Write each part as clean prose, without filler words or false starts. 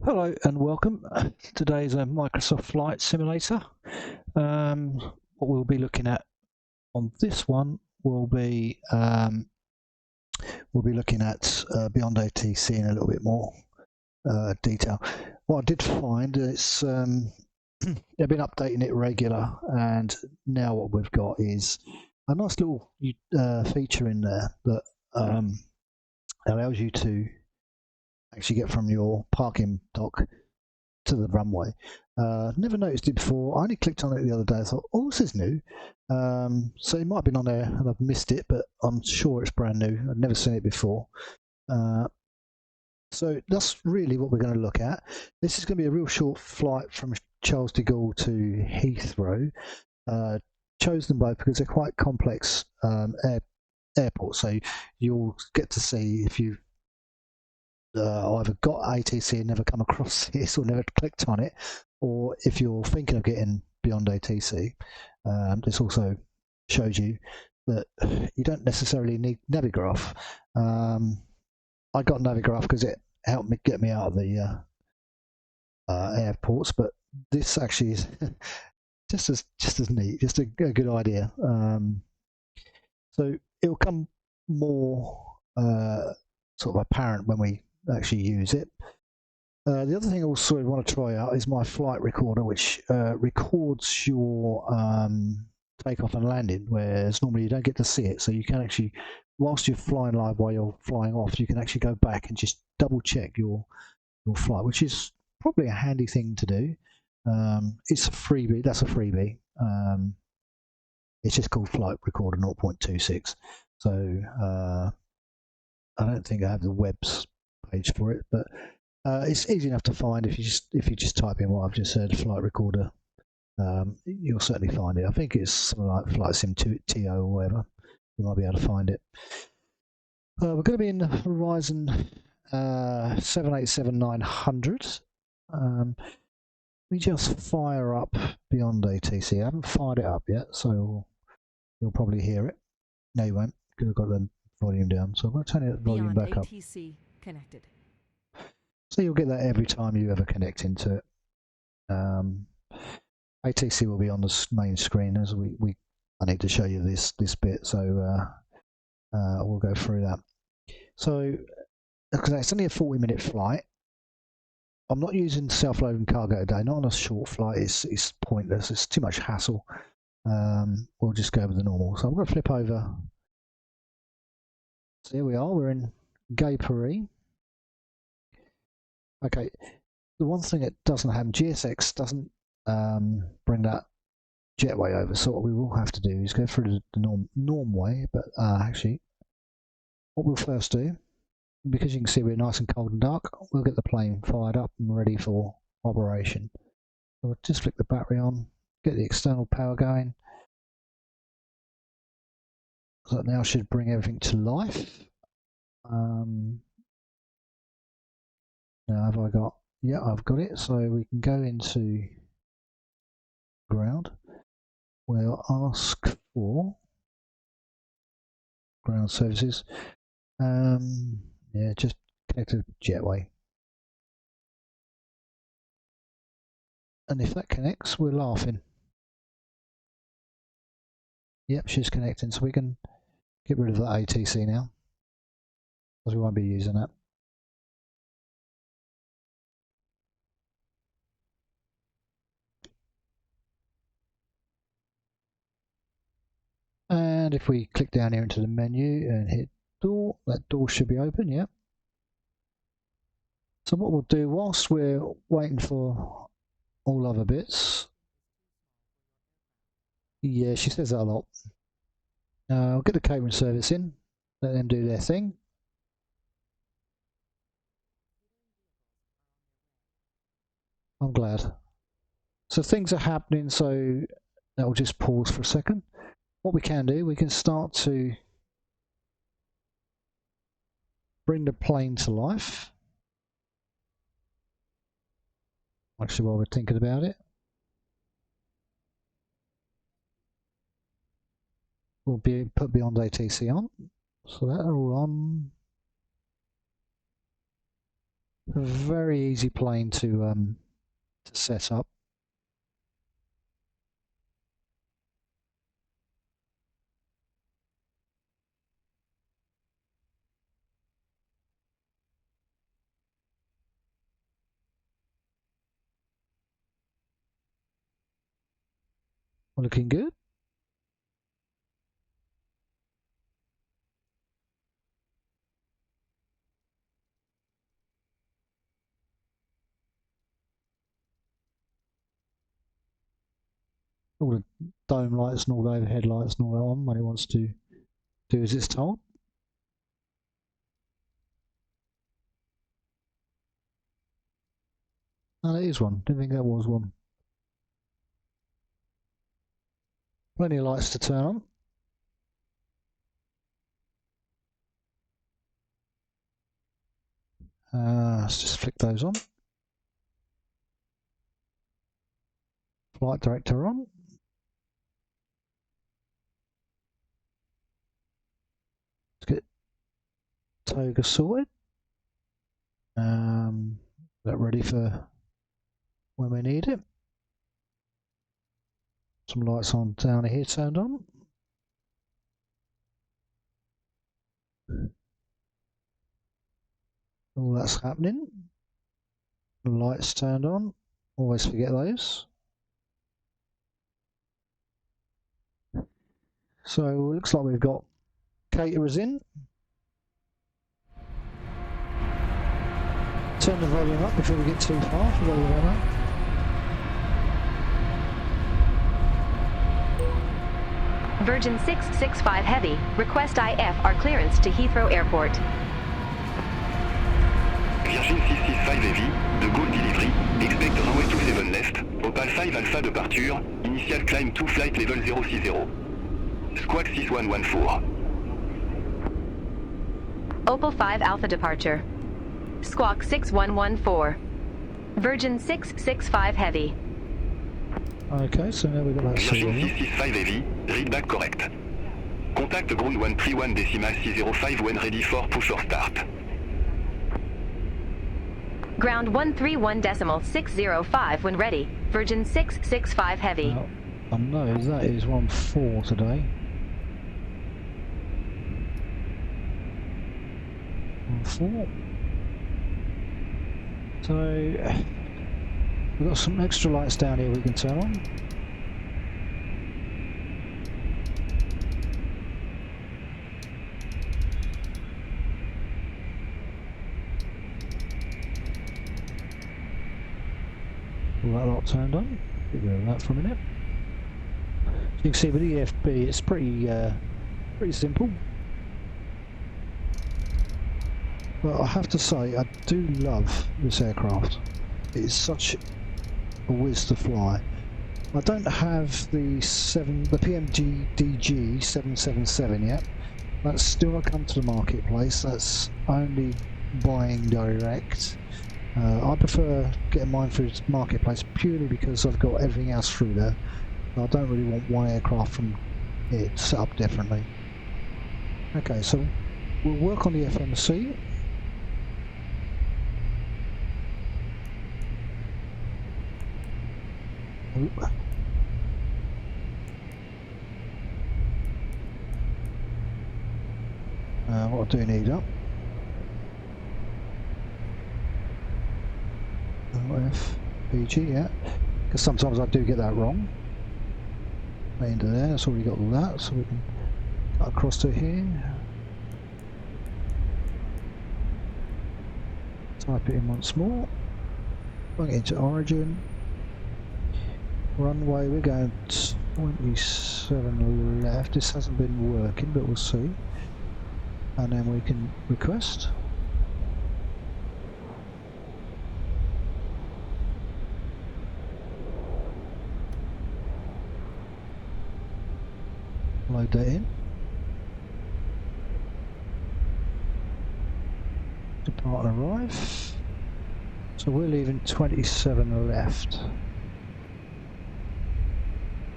Hello and welcome. Today is a Microsoft Flight Simulator. What we'll be looking at on this one will be looking at beyond ATC in a little bit more detail. What I did find is they've been updating it regular, and now what we've got is a nice little feature in there that allows you to actually get from your parking dock to the runway. Never noticed it before. I only clicked on it the other day. I thought, oh, this is new. So it might have been on there and I've missed it, but I'm sure it's brand new. I've never seen it before. So that's really what we're going to look at. This is going to be a real short flight from Charles de Gaulle to Heathrow. Chose them both because they're quite complex airports. So you'll get to see if you've either got ATC and never come across this or never clicked on it, or if you're thinking of getting beyond ATC, this also shows you that you don't necessarily need Navigraph. I got Navigraph because it helped me get me out of the airports, but this actually is just as neat, just a good idea. So it'll come more sort of apparent when we actually use it. The other thing I also want to try out is my flight recorder, which records your takeoff and landing, whereas normally you don't get to see it. So you can actually, whilst you're flying live while you're flying off, you can actually go back and just double check your flight, which is probably a handy thing to do. It's a freebie. That's a freebie. It's just called Flight Recorder 0.26. So I don't think I have the web's page for it, but it's easy enough to find if you just type in what I've just said, Flight Recorder. You'll certainly find it. I think it's something like Flight Sim TO or whatever. You might be able to find it. We're going to be in the Horizon 787-900. We just fire up beyond ATC. I haven't fired it up yet, so you'll probably hear it. No, you won't, because I've got the volume down. So I'm going to turn the volume back up. ATC connected. So you'll get that every time you ever connect into it. ATC will be on the main screen as I need to show you this bit, so we'll go through that. So because it's only a 40-minute flight, I'm not using self-loading cargo today. Not on a short flight. It's pointless. It's too much hassle. We'll just go with the normal. So I'm going to flip over. So here we are. We're in Gay Paris. Okay. The one thing it doesn't have, GSX doesn't bring that jetway over. So what we will have to do is go through the norm way. But actually, what we'll first do, because you can see we're nice and cold and dark, we'll get the plane fired up and ready for operation. So we'll just flick the battery on, get the external power going. So that now should bring everything to life. Now have I got, yeah, I've got it. So we can go into ground. We'll ask for ground services. Yeah, just connect to jetway. And if that connects, we're laughing. Yep, she's connecting, so we can get rid of that ATC now, because we won't be using that. And if we click down here into the menu and hit door, that door should be open, yeah. So what we'll do whilst we're waiting for all other bits, yeah, she says that a lot. I'll get the catering service in, let them do their thing. I'm glad. So things are happening, so that'll just pause for a second. What we can do, we can start to bring the plane to life. Actually, while we're thinking about it, we'll put beyond ATC on. So that's all on. A very easy plane to set up. Looking good. All the dome lights and all the overhead lights and all that on when it wants to do as it's told. Oh, that is one. Didn't think that was one. Plenty of lights to turn on. Let's just flick those on. Flight director on. Let's get toga sorted. That ready for when we need it. Some lights on down here turned on. All that's happening. The lights turned on. Always forget those. So it looks like we've got caterers in. Turn the volume up before we get too far. Forgot about that. Virgin 665 Heavy, request IFR clearance to Heathrow Airport. Virgin 665 Heavy, de Gaulle delivery, expect runway 27 left, Opal 5 Alpha departure, initial climb to flight level 060. Squawk 6114. Opal 5 Alpha departure. Squawk 6114. Virgin 665 Heavy. Okay, so now we've got that Virgin 665 Heavy, read back correct. Contact ground 131.605 when ready for push or start. Ground 131.605 when ready. Virgin 665 Heavy. Now, I know that is 1-4 today. 1-4. So we've got some extra lights down here we can turn on. All that lot turned on. Get rid of that for a minute. So you can see with EFB it's pretty simple. But I have to say I do love this aircraft. It is such a whiz to fly. I don't have the PMG 777 yet. That's still not come to the marketplace. That's only buying direct. I prefer getting mine through the marketplace purely because I've got everything else through there. I don't really want one aircraft from it set up differently. Okay, so we'll work on the FMC. What do you need up? FBG, yeah. Because sometimes I do get that wrong. Right into there, that's already got all that, so we can cut across to here. Type it in once more. Bring it into origin. Runway, we're going 27 left. This hasn't been working, but we'll see. And then we can request. Load that in. Depart and arrive. So we're leaving 27 left.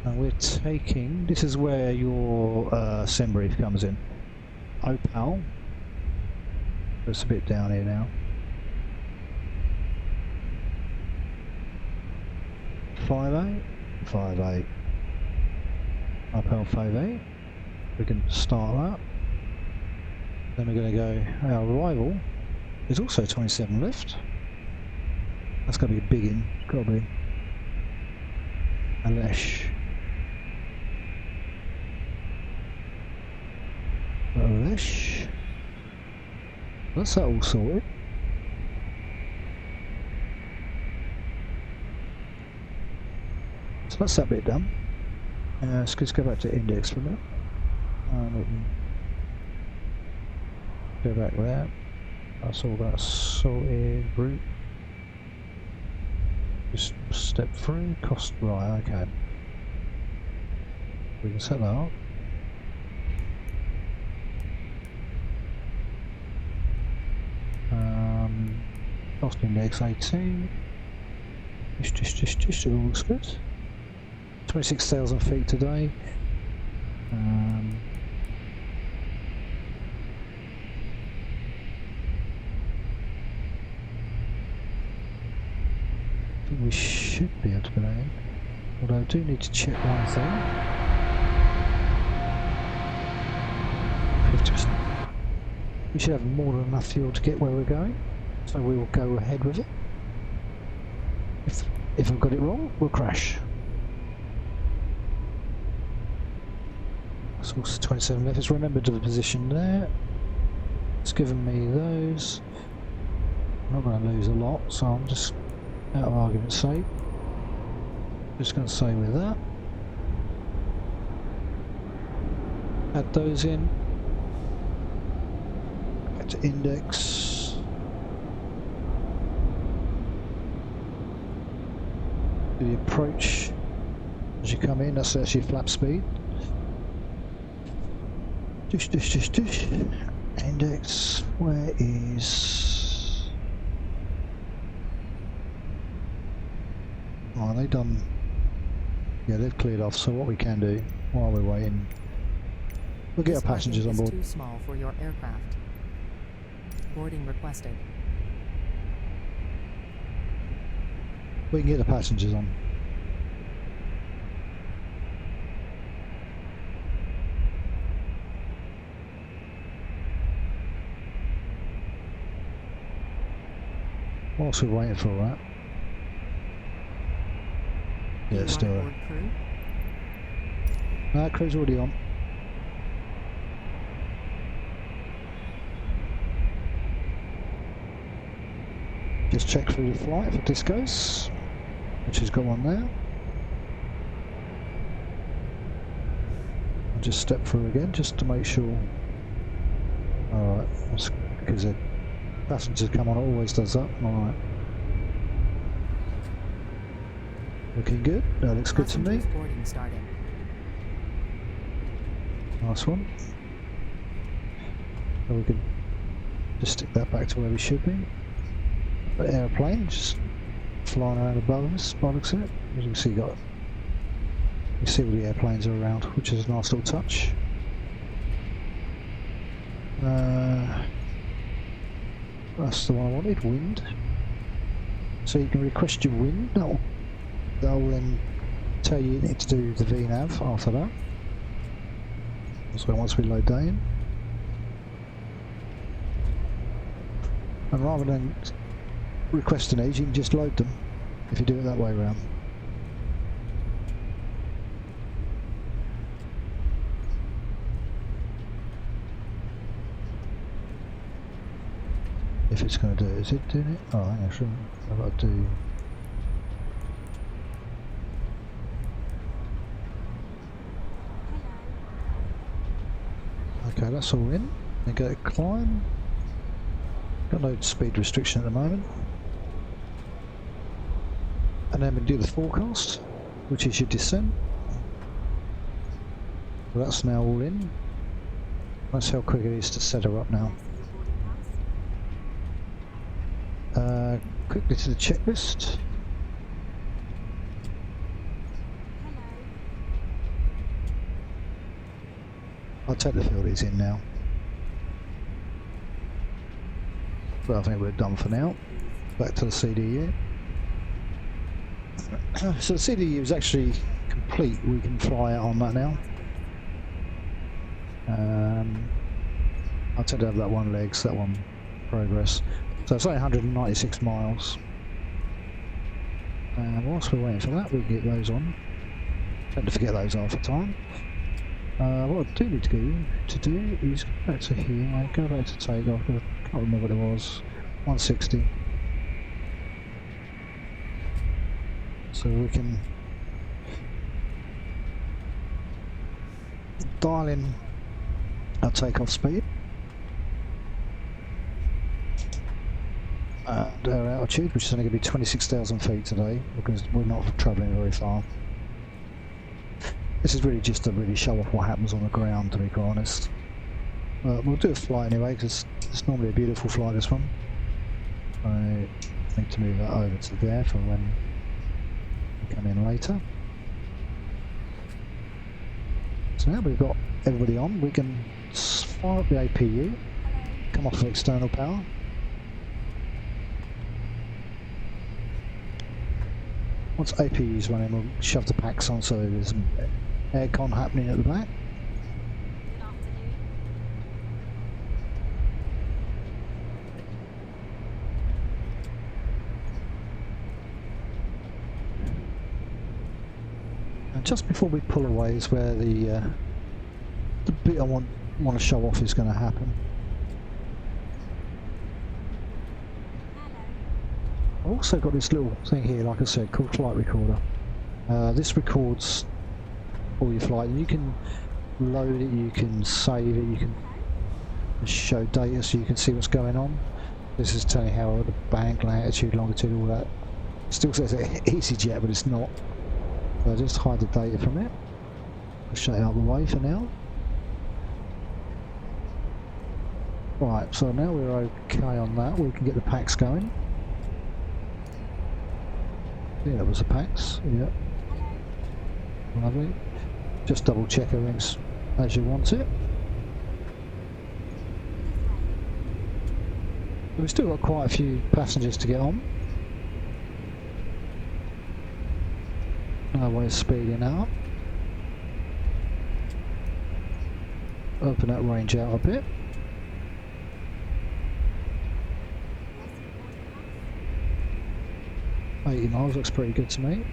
And we're taking, this is where your sim brief comes in. Opal. It's a bit down here now. 58, 58, uphill 58. We can start that. Then we're going to go, our arrival is also 27 left. That's got to be a big in, got to be. A lesh. A lesh. That's that all sorted. So that's that bit done. Let's just go back to index for a minute. We can go back there. That's all that sorted. Route. Just step 3. Cost right. Okay. We can set that up. Cost index 18. Just it all looks good. 26,000 feet today. I think we should be able to put that in. Although I do need to check one thing. 50%. We should have more than enough fuel to get where we're going. So we will go ahead with it. If I've got it wrong, we'll crash. So 27 left. It's remembered the position there. It's given me those. I'm not going to lose a lot, so I'm just, out of argument's sake, just going to say with that. Add those in. Back to index. Do the approach as you come in. That's actually flap speed. Dish. Index. Where is? Oh, they done. Yeah, they've cleared off. So what we can do while we're waiting, we'll get our passengers on board. Too small for your aircraft. Boarding requested. We can get the passengers on. Whilst we're waiting for all that. Yeah, let's do it. No, crew's already on. Just check through the flight for discos, which has got one there. I'll just step through again just to make sure. Alright, that's because the passengers come on, it always does that. Alright. Looking good, that looks good to me. Nice one. So we can just stick that back to where we should be. The airplane just flying around above us, by the looks of it. As you can see, you see all the airplanes are around, which is a nice little touch. That's the one I wanted, wind. So you can request your wind. They'll then tell you need to do the VNAV after that. So once we load that in. And rather than requesting these, you can just load them if you do it that way around. If it's going to do it, is it doing it? Oh, hang on, sure. I've got to do. Okay, that's all in. Then go to climb. Got no speed restriction at the moment. And then we do the forecast, which is your descent. So that's now all in. That's how quick it is to set her up now. Quickly to the checklist. I'll take the field it's in now. But I think we're done for now. Back to the CDU. So the CDU is actually complete. We can fly out on that now. I tend to have that one leg, so that one progress. So it's only 196 miles. And whilst we're waiting for that, we can get those on. Tend to forget those half the time. What I do need to do is go back to here, go back to takeoff. I can't remember what it was. 160. So we can dial in our takeoff speed and our altitude, which is only going to be 26,000 feet today because we're not travelling very far. This is really just to really show off what happens on the ground, to be quite honest. We'll do a flight anyway because it's normally a beautiful flight, this one. I need to move that over to there for when we come in later. So now we've got everybody on, we can fire up the APU, come off of external power. Once APU's running, we'll shove the packs on so there's some aircon happening at the back. And just before we pull away is where the bit I want to show off is going to happen. I've also got this little thing here, like I said, called Flight Recorder. This records all your flight. You can load it, you can save it, you can show data so you can see what's going on. This is telling how the bank, latitude, longitude, all that. It still says EasyJet, but it's not. So just hide the data from it. I'll shut it out of the way for now. Right, so now we're okay on that. We can get the packs going. Yeah, that was the packs. Yeah. Lovely. Just double check everything's as you want it. We've still got quite a few passengers to get on. No way of speeding out. Open that range out a bit. $80 miles looks pretty good to me.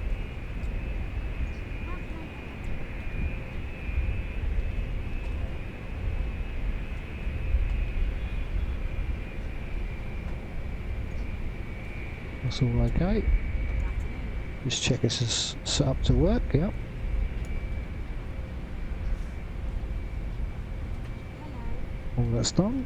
That's all okay. Just check this is set up to work, yep. All that's done.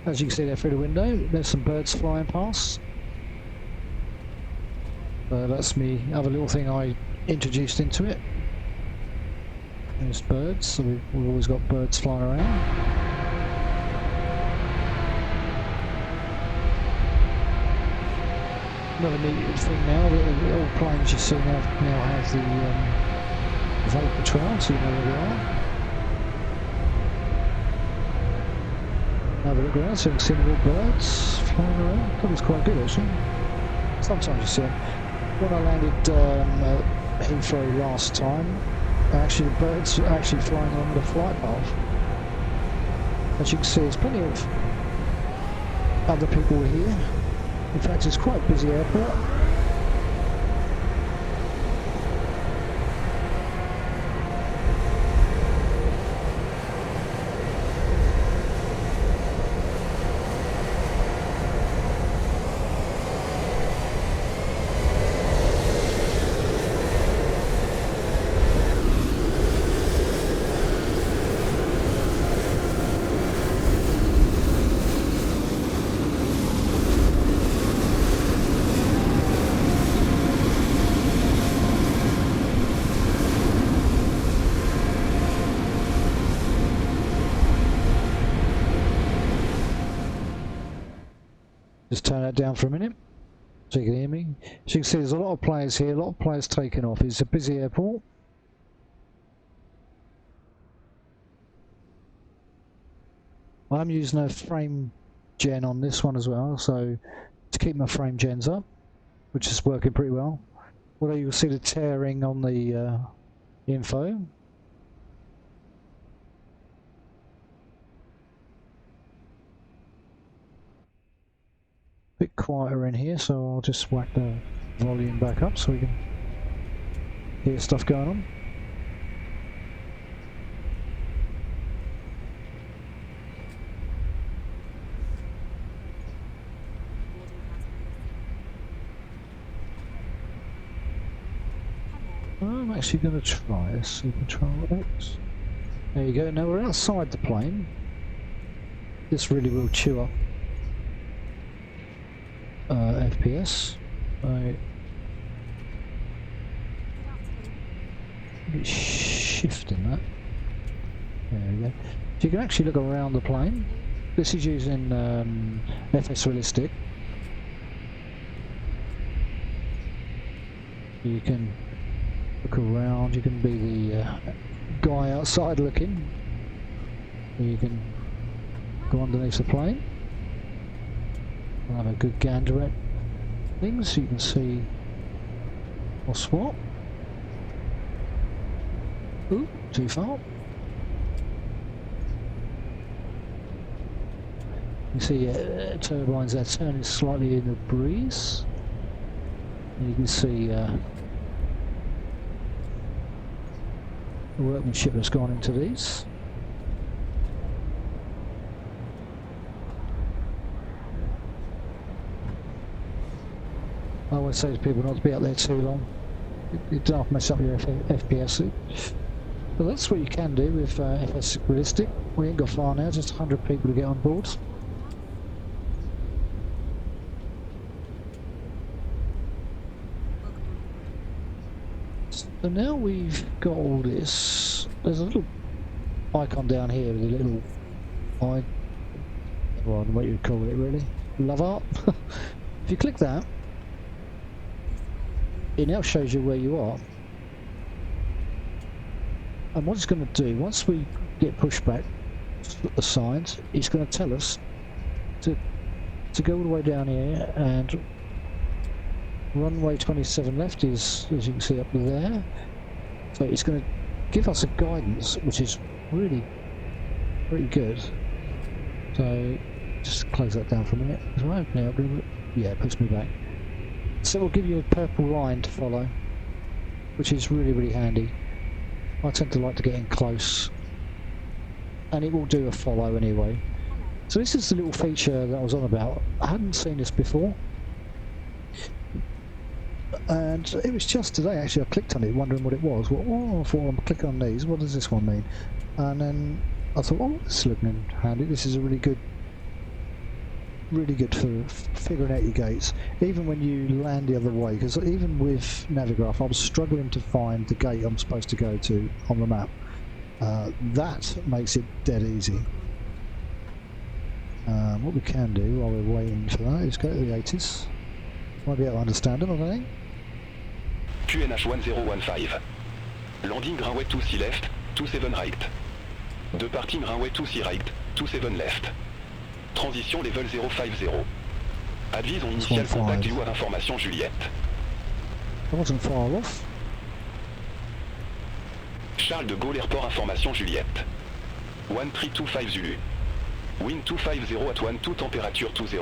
As you can see there through the window, there's some birds flying past. That's me other little thing I introduced into it. There's birds, so we've always got birds flying around. Another neat thing now, the old planes you see now have the vapor trail, so you know where they are. Have a look around, so you can see the little birds flying around. That was quite good actually. Sometimes you see them. When I landed at Heathrow last time, actually the birds are actually flying along the flight path. As you can see, there's plenty of other people here. In fact, it's quite a busy airport. Just turn that down for a minute so you can hear me. As you can see, there's a lot of players here, a lot of players taking off. It's a busy airport. I'm using a frame gen on this one as well, so to keep my frame gens up, which is working pretty well. Although you'll see the tearing on the info. Bit quieter in here, so I'll just whack the volume back up so we can hear stuff going on. I'm actually going to try this. Control X. There you go. Now we're outside the plane. This really will chew up FPS. It's shifting that. There we go. So you can actually look around the plane. This is using FS Realistic. You can look around. You can be the guy outside looking. You can go underneath the plane. We'll have a good gander at things so you can see what's what. Ooh, too far. You see turbines are turning slightly in the breeze. And you can see the workmanship that's gone into these. I always say to people not to be out there too long. You don't have to mess up your FPS. But that's what you can do with FS Realistic. We ain't got far now, just 100 people to get on board. So now we've got all this, there's a little icon down here with a little well, I don't know what you'd call it really, love art. If you click that, it now shows you where you are. And what it's going to do, once we get pushed back the sides, it's going to tell us to go all the way down here, and runway 27 left is, as you can see up there. So it's going to give us a guidance, which is really pretty good. So just close that down for a minute. Is it opening up? Yeah, it puts me back. So it will give you a purple line to follow, which is really, really handy. I tend to like to get in close, and it will do a follow anyway. So this is the little feature that I was on about. I hadn't seen this before, and it was just today actually I clicked on it wondering what it was. Well, oh, I thought, I'm clicking on these, what does this one mean? And then I thought, oh, this is looking handy. This is a really good for figuring out your gates, even when you land the other way, because even with Navigraph I was struggling to find the gate I'm supposed to go to on the map. That makes it dead easy. What we can do while we're waiting for that is go to the ATC. Might be able to understand them, I don't think. QNH 1015. Landing runway 26 left, 27 right. Departing runway 26 right, 27 left. Transition level 050. Advise on initial contact you à information Juliette. That wasn't far off. Charles de Gaulle Airport information Juliette. 1325 Zulu. Wind 250 at 12 temperature 20.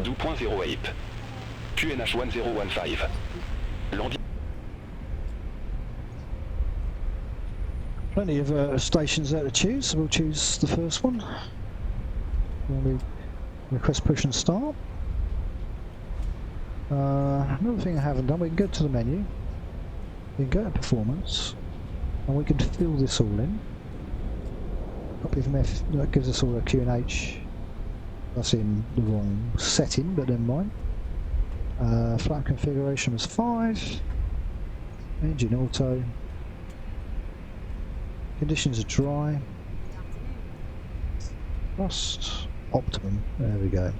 2.08. QNH 1015. Landing. Plenty of stations there to choose, so we'll choose the first one. We request push and start. Another thing I haven't done, we can go to the menu, we can go to performance, and we can fill this all in. Copy from F, that gives us all a QNH. That's in the wrong setting, but never mind. Flight configuration was 5. Engine auto. Conditions are dry. Thrust optimum. There we go.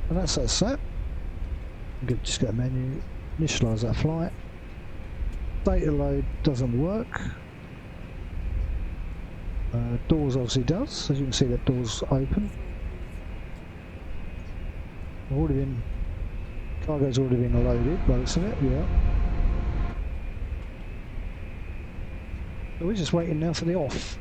And that's that set. Just get a menu. Initialize that flight. Data load doesn't work. Doors obviously does, as you can see that door's open. Cargo's already been loaded by the looks of it, yeah. So we're just waiting now for the off.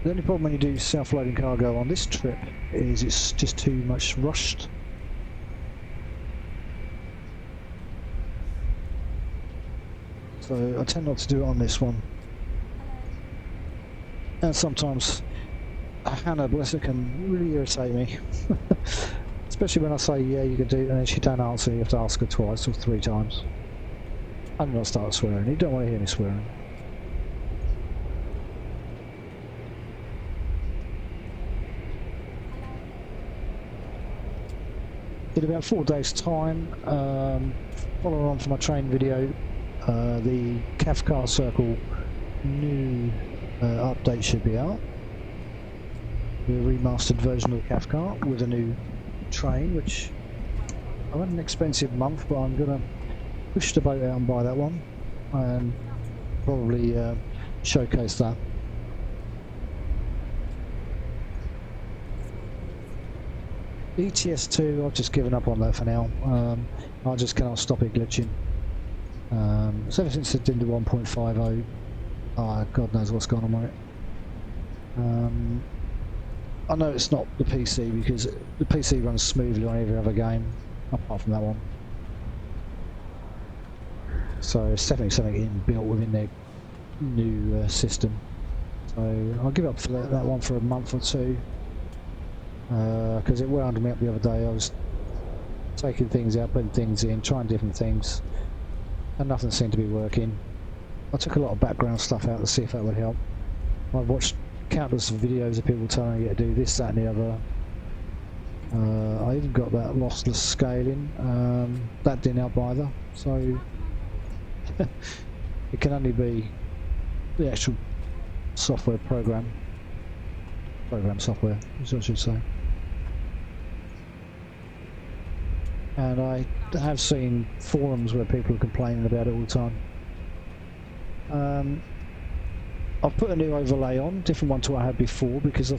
The only problem when you do self-loading cargo on this trip is it's just too much rushed. So I tend not to do it on this one. And sometimes Hannah, bless her, can really irritate me. Especially when I say, yeah, you can do it, and then she don't answer, you have to ask her twice or 3 times. And then I start swearing. You don't want to hear me swearing. In about 4 days' time, following on from my train video, the Cathcart Circle new update should be out. The remastered version of the Cathcart with a new train, which I had an expensive month, but I'm gonna push the boat out and buy that one, and probably showcase that. ETS2, I've just given up on that for now. I just cannot stop it glitching. So ever since it did the 1.50, God knows what's gone on with it. I know it's not the PC because the PC runs smoothly on every other game, apart from that one. So it's definitely something inbuilt within their new system. So I'll give up for that one for a month or 2. Because it wound me up the other day. I was taking things out, putting things in, trying different things, and nothing seemed to be working. I took a lot of background stuff out to see if that would help. I've watched countless of videos of people telling you to do this, that and the other. I even got that lossless scaling. That didn't help either. So it can only be the actual software program software, as I should say. And I have seen forums where people are complaining about it all the time. I've put a new overlay on, different one to what I had before, because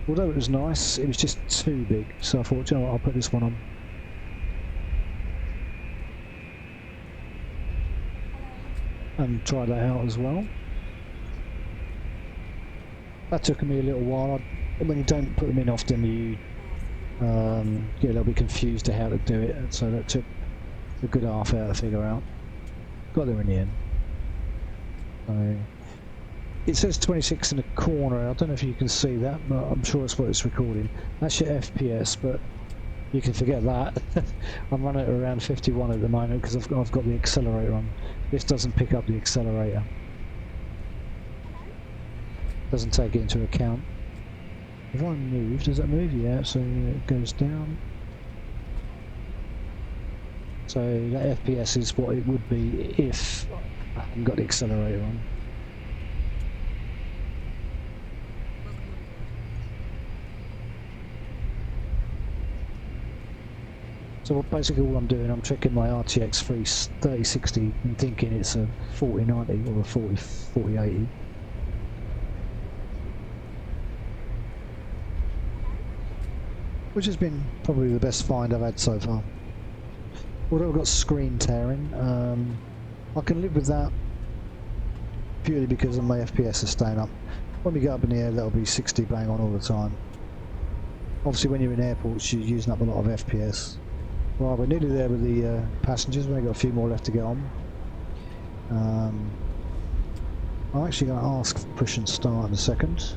although it was nice, it was just too big. So I thought, you know what, I'll put this one on. And try that out as well. That took me a little while. When you don't put them in often, you get a little bit confused to how to do it, and so that took a good half hour to figure out. Got there in the end. So it says 26 in the corner. I don't know if you can see that, but I'm sure it's what it's recording. That's your FPS, but you can forget that. I'm running at around 51 at the moment because I've got the accelerator on. This doesn't pick up the accelerator. Doesn't take it into account. If I move, does that move? Yeah, so it goes down. So that FPS is what it would be if I hadn't got the accelerator on. So basically all I'm doing, I'm checking my RTX 3060 and thinking it's a 4090 or a 4080. Which has been probably the best find I've had so far. Although I've got screen tearing, I can live with that purely because of my FPS is staying up. When we get up in the air, that'll be 60 bang on all the time. Obviously when you're in airports, you're using up a lot of FPS. Right, we're nearly there with the passengers. We've only got a few more left to get on. I'm actually going to ask for push and start in a second.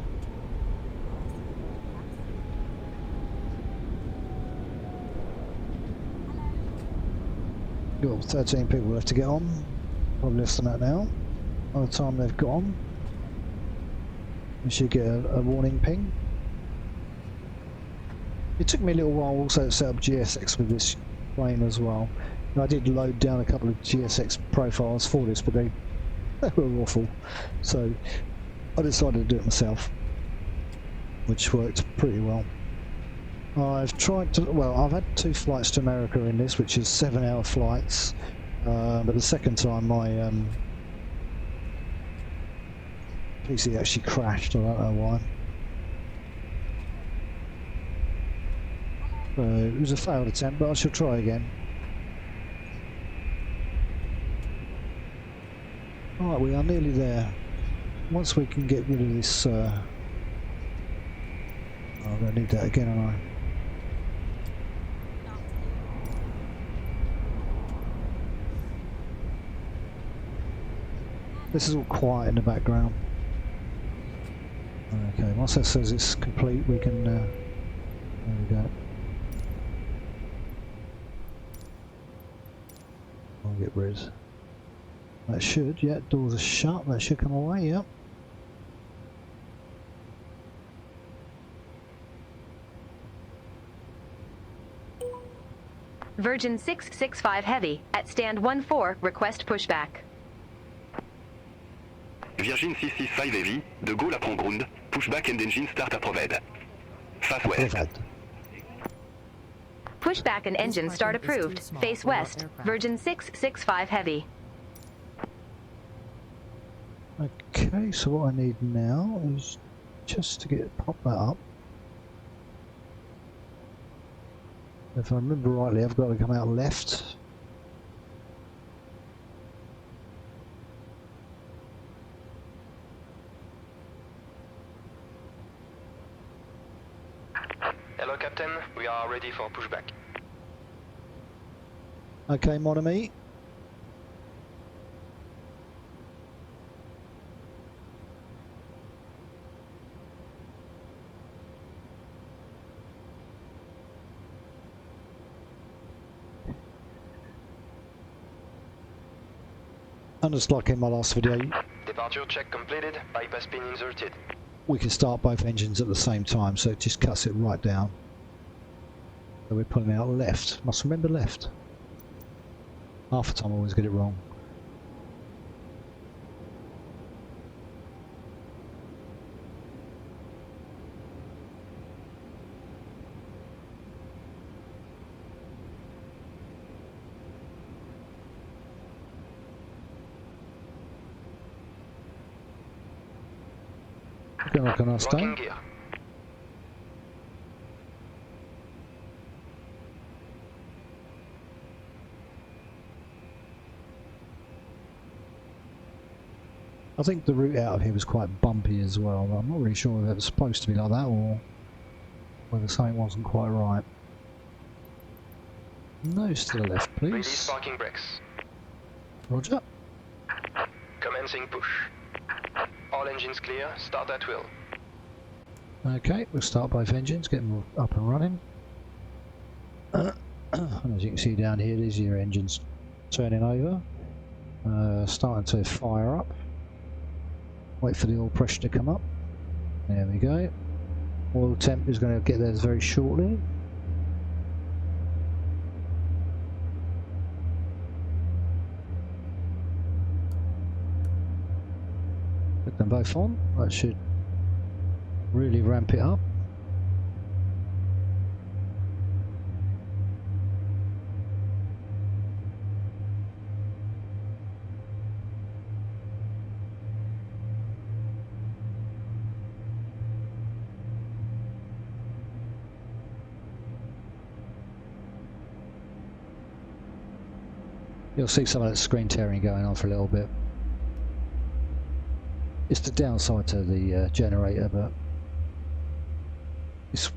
Got 13 people left to get on, probably less than that now. By the time they've got on, we should get a warning ping. It took me a little while also to set up GSX with this plane as well. And I did load down a couple of GSX profiles for this, but they were awful. So I decided to do it myself, which worked pretty well. I've tried to, well, I've had 2 flights to America in this, which is 7-hour flights, but the second time my PC actually crashed, I don't know why. So it was a failed attempt, but I shall try again. Alright, we are nearly there. Once we can get rid of this, oh, I'm going to need that again, aren't I? This is all quiet in the background. Okay, once that says it's complete, we can, there we go. I'll get rid. That should, yeah, doors are shut, that should come away, yep. Virgin 665 Heavy, at stand 14, request pushback. Virgin 665 Heavy, de Gaulle apprend ground, pushback and engine start approved. Face west. Pushback and engine start approved. Face west. Virgin 665 Heavy. Okay, so what I need now is just to pop that up. If I remember rightly, I've got to come out left. Hello, Captain. We are ready for pushback. Okay, mon ami. And just like in my last video, Departure check completed. Bypass pin inserted. we can start both engines at the same time, so it just cuts it right down. So we're pulling out left. Must remember left. Half the time I always get it wrong. Looking like a nice day. Rocking gear. I think the route out of here was quite bumpy as well. I'm not really sure if it was supposed to be like that or whether something wasn't quite right. Nose to the left, Release please. parking brakes. Roger. Commencing push. All engines clear. Start at will. Okay, we'll start both engines, get them up and running. And as you can see down here, these are your engines turning over. Starting to fire up. Wait for the oil pressure to come up. There we go. Oil temp is going to get there very shortly. Put them both on. That should really ramp it up. You'll see some of that screen tearing going on for a little bit. It's the downside to the generator, but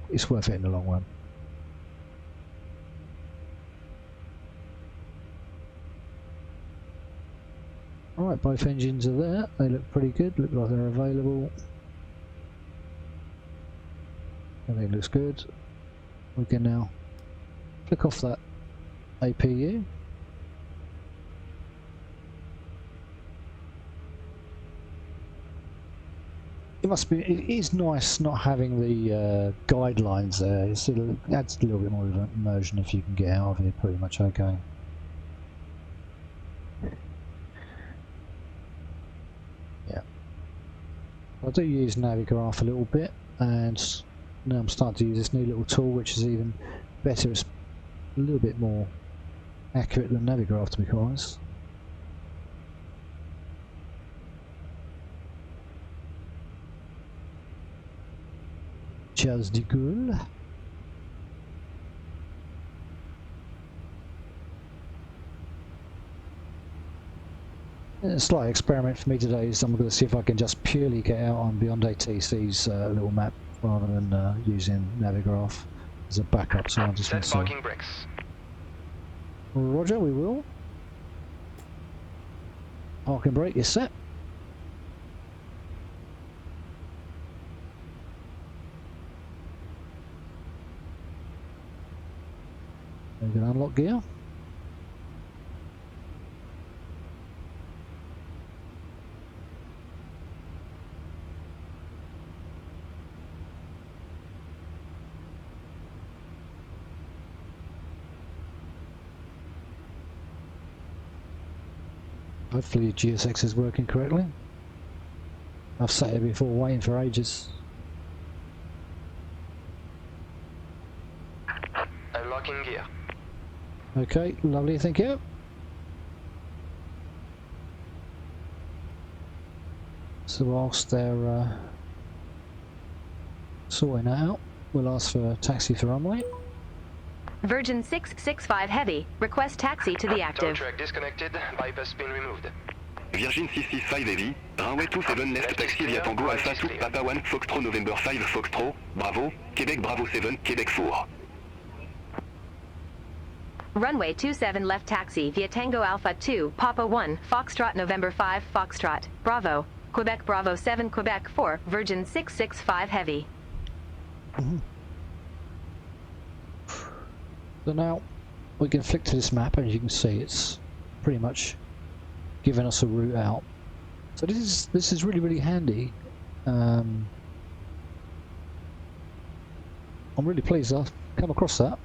it's worth it in the long run. Alright, both engines are there. They look pretty good, look like they're available. Everything looks good. We can now flick off that APU. It is nice not having the guidelines there. It adds a little bit more of an immersion if you can get out of here pretty much okay. Yeah. I do use Navigraph a little bit, and Now I'm starting to use this new little tool, which is even better. It's a little bit more accurate than Navigraph, to be quite honest. Just du cool. A slight experiment for me today is I'm going to see if I can just purely get out on Beyond ATC's little map rather than using Navigraph as a backup. So I just want Set to parking brakes. Roger, we will. Parking brake is set. We're going to unlock gear. Hopefully GSX is working correctly. I've sat here before waiting for ages. Unlocking gear. Okay, lovely, thank you. So whilst they're sorting that out, we'll ask for a taxi for runway. Virgin 665 Heavy, request taxi to the Tow active. truck disconnected. Bypass pin removed. Virgin 665 Heavy, runway 27 left, taxi via Tango Alpha 2, Papa 1, Foxtrot November 5, Foxtrot, Bravo, Québec Bravo 7, Québec 4. Runway 27 left taxi via Tango Alpha 2, Papa 1, Foxtrot November 5, Foxtrot, Bravo, Quebec Bravo 7, Quebec 4, Virgin 665 Heavy. So now we can flick to this map, and as you can see, it's pretty much giving us a route out. So this is really handy. I'm really pleased I've come across that.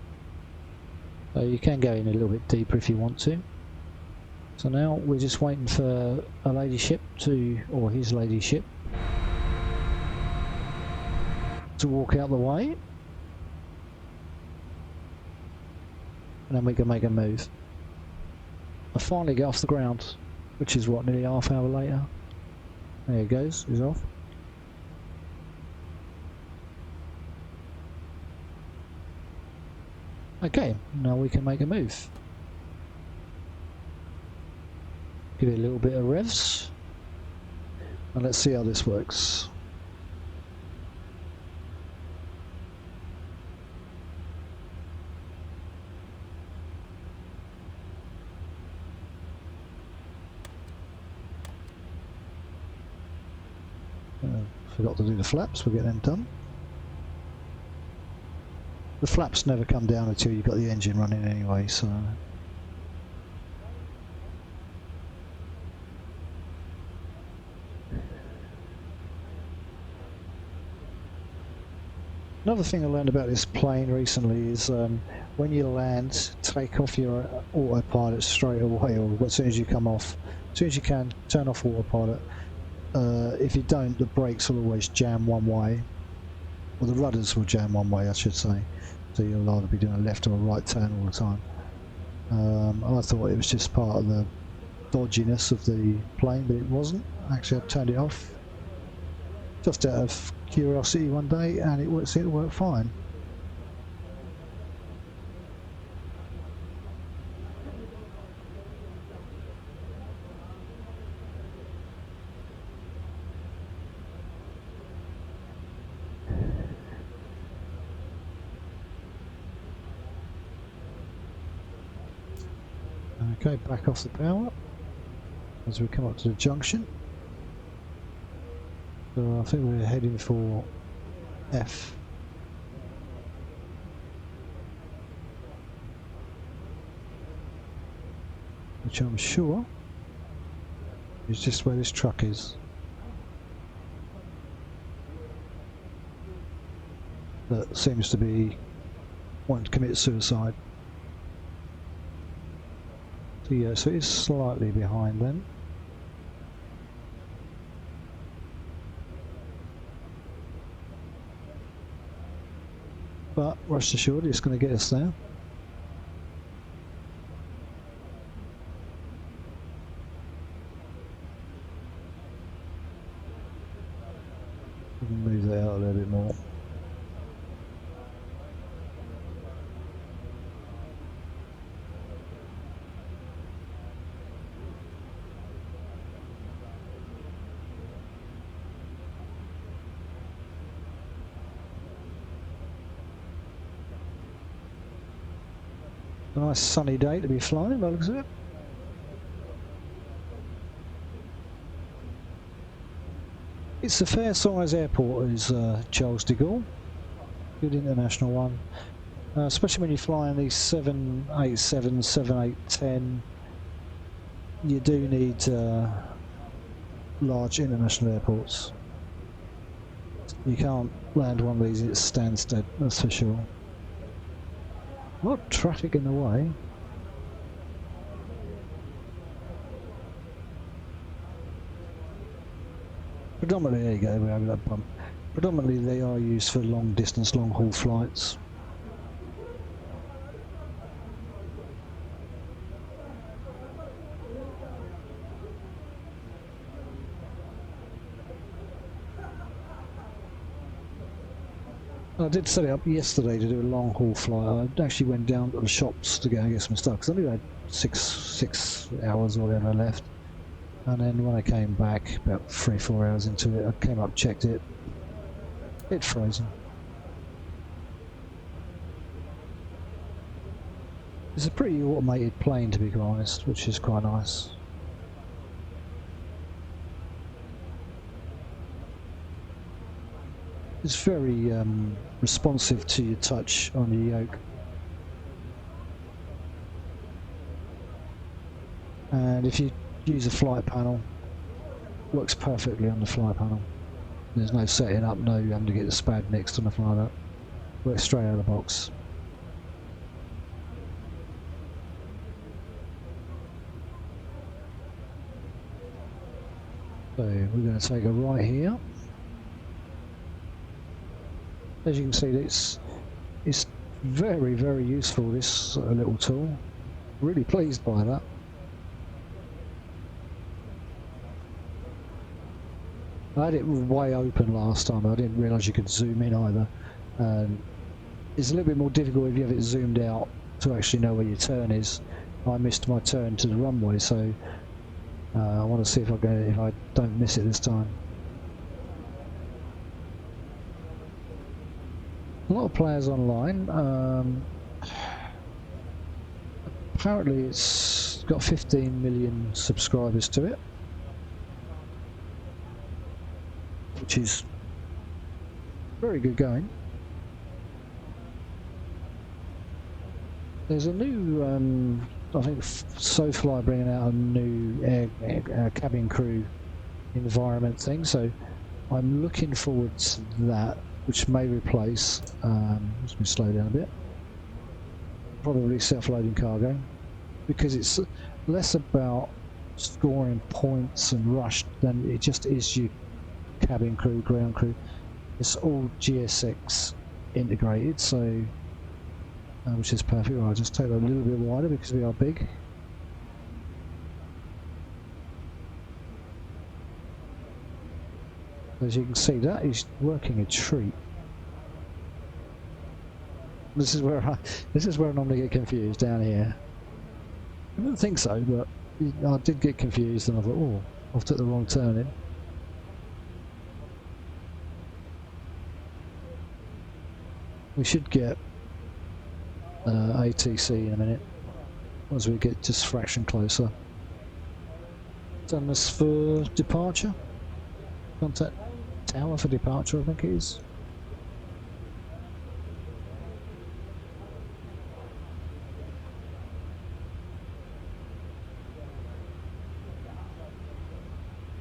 So you can go in a little bit deeper if you want to. So now we're just waiting for a ladyship or his ladyship to walk out the way. And then we can make a move. I finally get off the ground, which is what, nearly half hour later. There it goes, he's off. Okay, now we can make a move. Give it a little bit of revs. And let's see how this works. Forgot to do the flaps, we'll get them done. The flaps never come down until you've got the engine running anyway, so... Another thing I learned about this plane recently is when you land, take off your autopilot straight away, or as soon as you come off. As soon as you can, turn off autopilot. If you don't, the brakes will always jam one way, or the rudders will jam one way, I should say. So you'll either be doing a left or a right turn all the time. I thought it was just part of the dodginess of the plane, but it wasn't. Actually, I turned it off just out of curiosity one day, and it seemed to work fine. Okay, back off the power as we come up to the junction. So I think we're heading for F. Which I'm sure is just where this truck is. That seems to be wanting to commit suicide. So yeah, so it's slightly behind then. but rest assured it's going to get us there. We can move that out a little bit more. A nice sunny day to be flying by the looks of it. It's a fair size airport, is Charles de Gaulle. Good international one. Especially when you're flying these 787, 7810. You do need large international airports. You can't land one of these, it stands dead, that's for sure. A lot of traffic in the way. Predominantly, there you go, we have that bump. Predominantly they are used for long distance, long haul flights. I did set it up yesterday to do a long haul flight. I actually went down to the shops to go and get some stuff because I only had six hours or whatever left. And then when I came back, about 3-4 hours into it, I came up, checked it. It's frozen. It's a pretty automated plane, to be quite honest, which is quite nice. It's very responsive to your touch on your yoke. And if you use a flight panel, works perfectly on the flight panel. There's no setting up, no having to get the SPAD next or nothing like that. Works straight out of the box. So we're going to take a right here. As you can see, it's very, very useful, this little tool. Really pleased by that. I had it way open last time. I didn't realise you could zoom in either. It's a little bit more difficult if you have it zoomed out to actually know where your turn is. I missed my turn to the runway, so I want to see if I don't miss it this time. A lot of players online. Apparently it's got 15 million subscribers to it, which is very good going. There's a new, I think SoFly bringing out a new cabin crew environment thing, so I'm looking forward to that, which may replace, let me slow down a bit, probably self-loading cargo, because it's less about scoring points and rush than it just is your cabin crew, ground crew. It's all GSX integrated, so which is perfect. I'll just take that a little bit wider because we are big. As you can see, that is working a treat. This is where I normally get confused down here. I didn't think so, but I did get confused, and I thought, oh, I've took the wrong turn in. We should get ATC in a minute, as we get just a fraction closer. Done this for departure. Contact tower for departure, I think it is.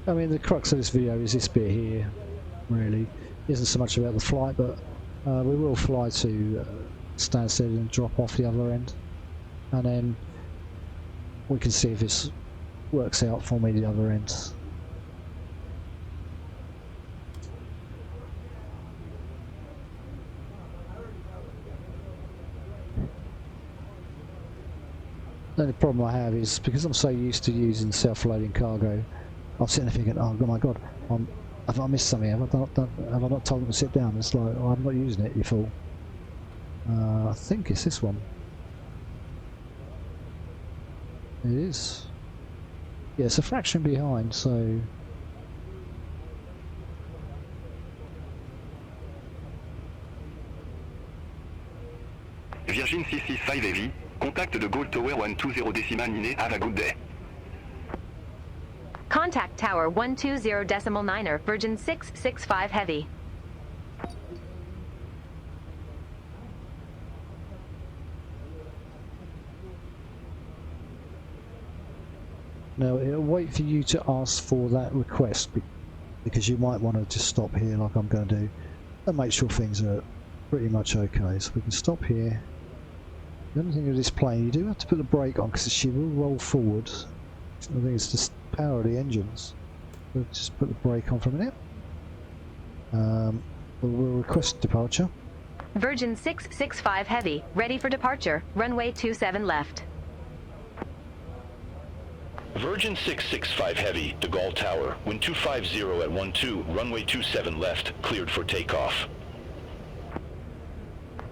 I mean, the crux of this video is this bit here, really. It isn't so much about the flight, but we will fly to Stansted and drop off the other end, and then we can see if this works out for me the other end. The only problem I have is because I'm so used to using self-loading cargo, I'm sitting there thinking, oh my god, have I missed something? Have I not told them to sit down? It's like, oh, I'm not using it, you fool. I think it's this one. It is. Yeah, it's a fraction behind, so... Virgin 665 Heavy, contact de Gaulle Tower 120 decimal nine, have a good day. Contact Tower 120 decimal niner, Virgin 665 Heavy. Now it'll wait for you to ask for that request because you might want to just stop here like I'm going to do and make sure things are pretty much okay. So we can stop here. The only thing with this plane, you do have to put the brake on because she will roll forward. I think it's just power the engines. We'll just put the brake on for a minute. We'll request departure. Virgin 665 Heavy, ready for departure, runway 27 left. Virgin 665 Heavy, de Gaulle Tower, wind 250 at 12, runway 27 left, cleared for takeoff.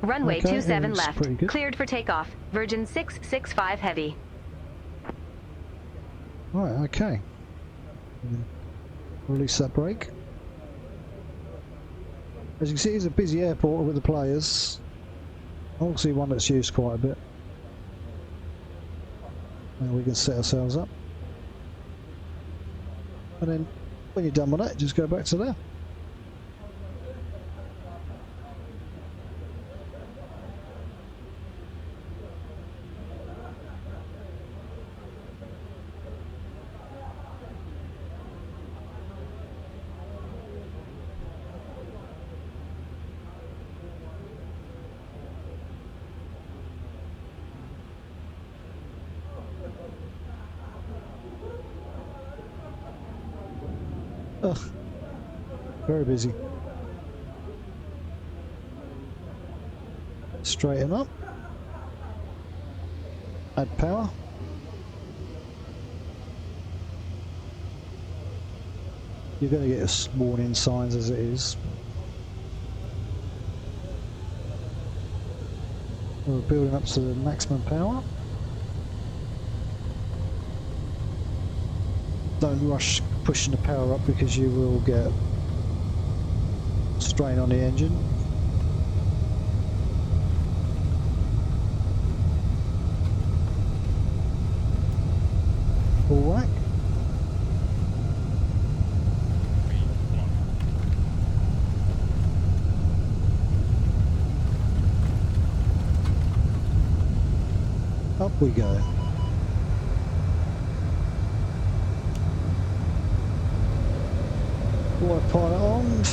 Runway Okay, 27 it's left, pretty good. cleared for takeoff, Virgin 665 Heavy. Right, okay. Release that brake. As you can see, it's a busy airport with the players. Obviously one that's used quite a bit. And we can set ourselves up. And then when you're done with that, just go back to there. Ugh, very busy. Straighten up. Add power. You're going to get warning signs as it is. We're building up to the maximum power. Don't rush pushing the power up because you will get strain on the engine. Full whack. Up we go. Autopilot on,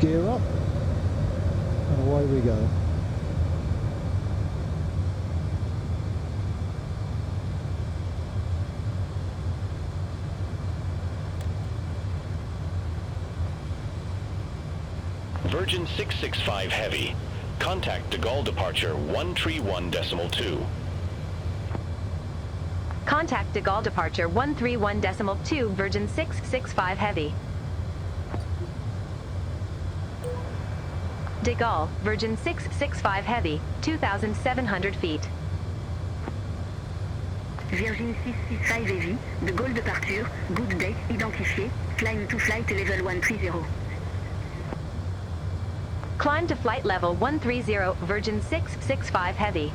gear up, and away we go. Virgin 665 Heavy, contact de Gaulle departure 131.2. Contact de Gaulle departure 131.2, Virgin 665 Heavy. De Gaulle, Virgin 665 Heavy, 2,700 feet. Virgin 665 Heavy, de Gaulle departure, good day, identifié, climb to flight level 130. Climb to flight level 130, Virgin 665 Heavy.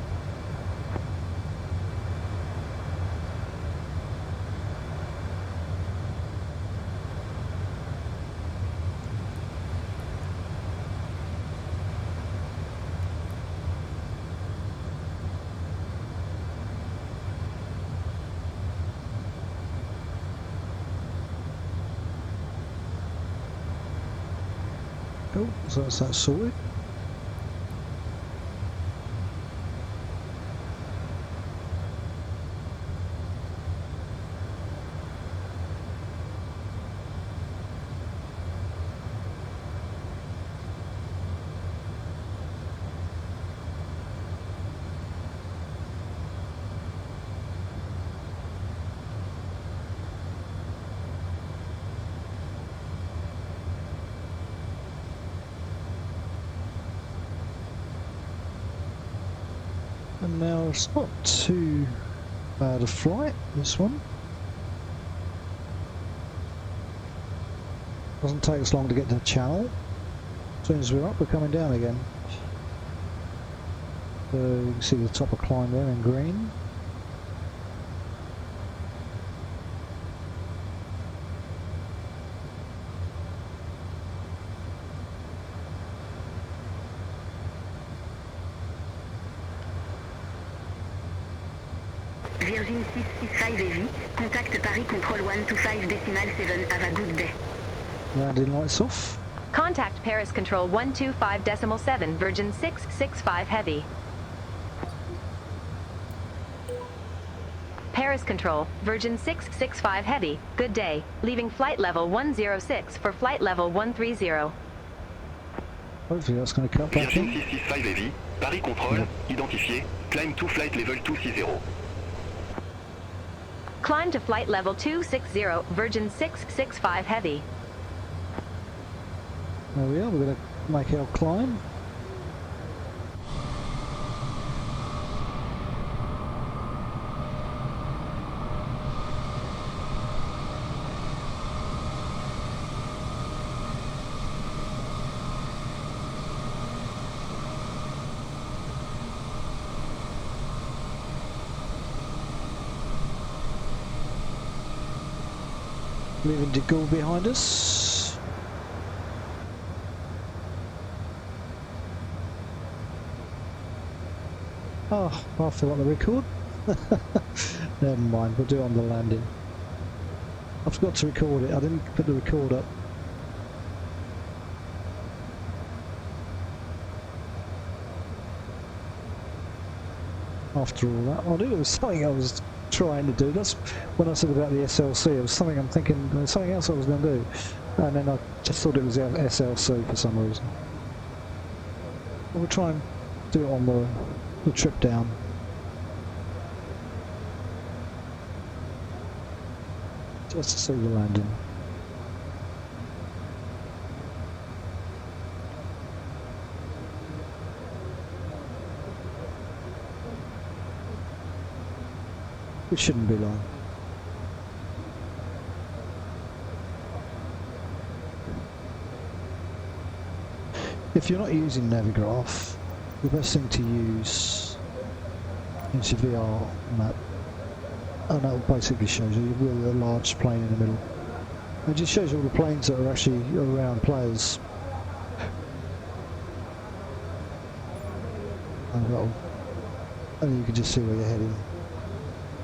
Cool, so that's that sorted. And now it's not too bad a flight, this one. Doesn't take us long to get to the channel. As soon as we're up, we're coming down again. So you can see the top of climb there in green. Virgin 665 Heavy, contact Paris Control 125.7, have a good day. Landing lights off. Contact Paris Control 125.7, Virgin 665 Heavy. Paris Control, Virgin 665 Heavy, good day. Leaving flight level 106 for flight level 130. Hopefully that's going to cut back Virgin in. 665 Heavy, Paris Control, identifié, climb to flight level 260. Climb to flight level 260, Virgin 665 Heavy. There we are, we're going to make our climb. Leaving de Gaulle behind us. Oh, I forgot the record. Never mind, we'll do it on the landing. I forgot to record it, I didn't put the record up. After all that, I knew it was something I was trying to do. That's when I said about the SLC, it was something I'm thinking, there's something else I was going to do. And then I just thought it was the SLC for some reason. But we'll try and do it on the trip down. Just to see the landing. It shouldn't be long. If you're not using Navigraph, the best thing to use is your VR map, and that basically shows you with a large plane in the middle. It just shows you all the planes that are actually around players. And you can just see where you're heading.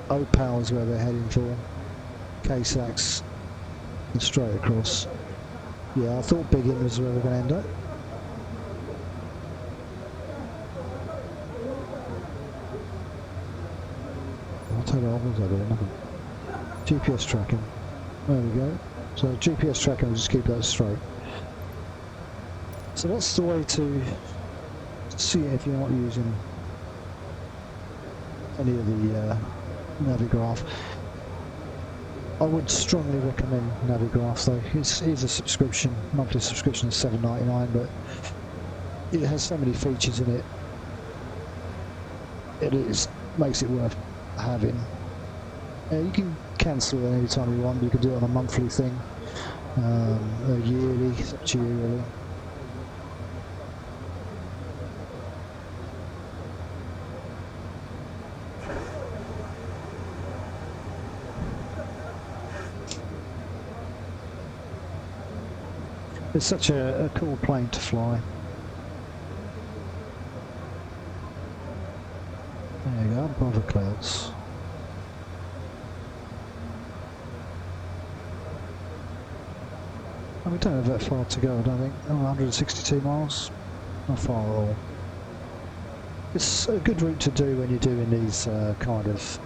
Opal is where they're heading for. K-Sax and straight across. Yeah, I thought Big In was where we're going to end up. I'll take it off, what's that doing? Nothing. GPS tracking. There we go. So GPS tracking will just keep that straight. So that's the way to see it if you're not using any of the Navigraph. I would strongly recommend Navigraph though. It's a subscription, monthly subscription is $7.99, but it has so many features in it. It makes it worth having. You can cancel it any time you want. You can do it on a monthly thing, yearly. It's up to you really. It's such a cool plane to fly. There you go, above the clouds. And we don't have that far to go, I don't think. Oh, 162 miles. Not far at all. It's a good route to do when you're doing these kind of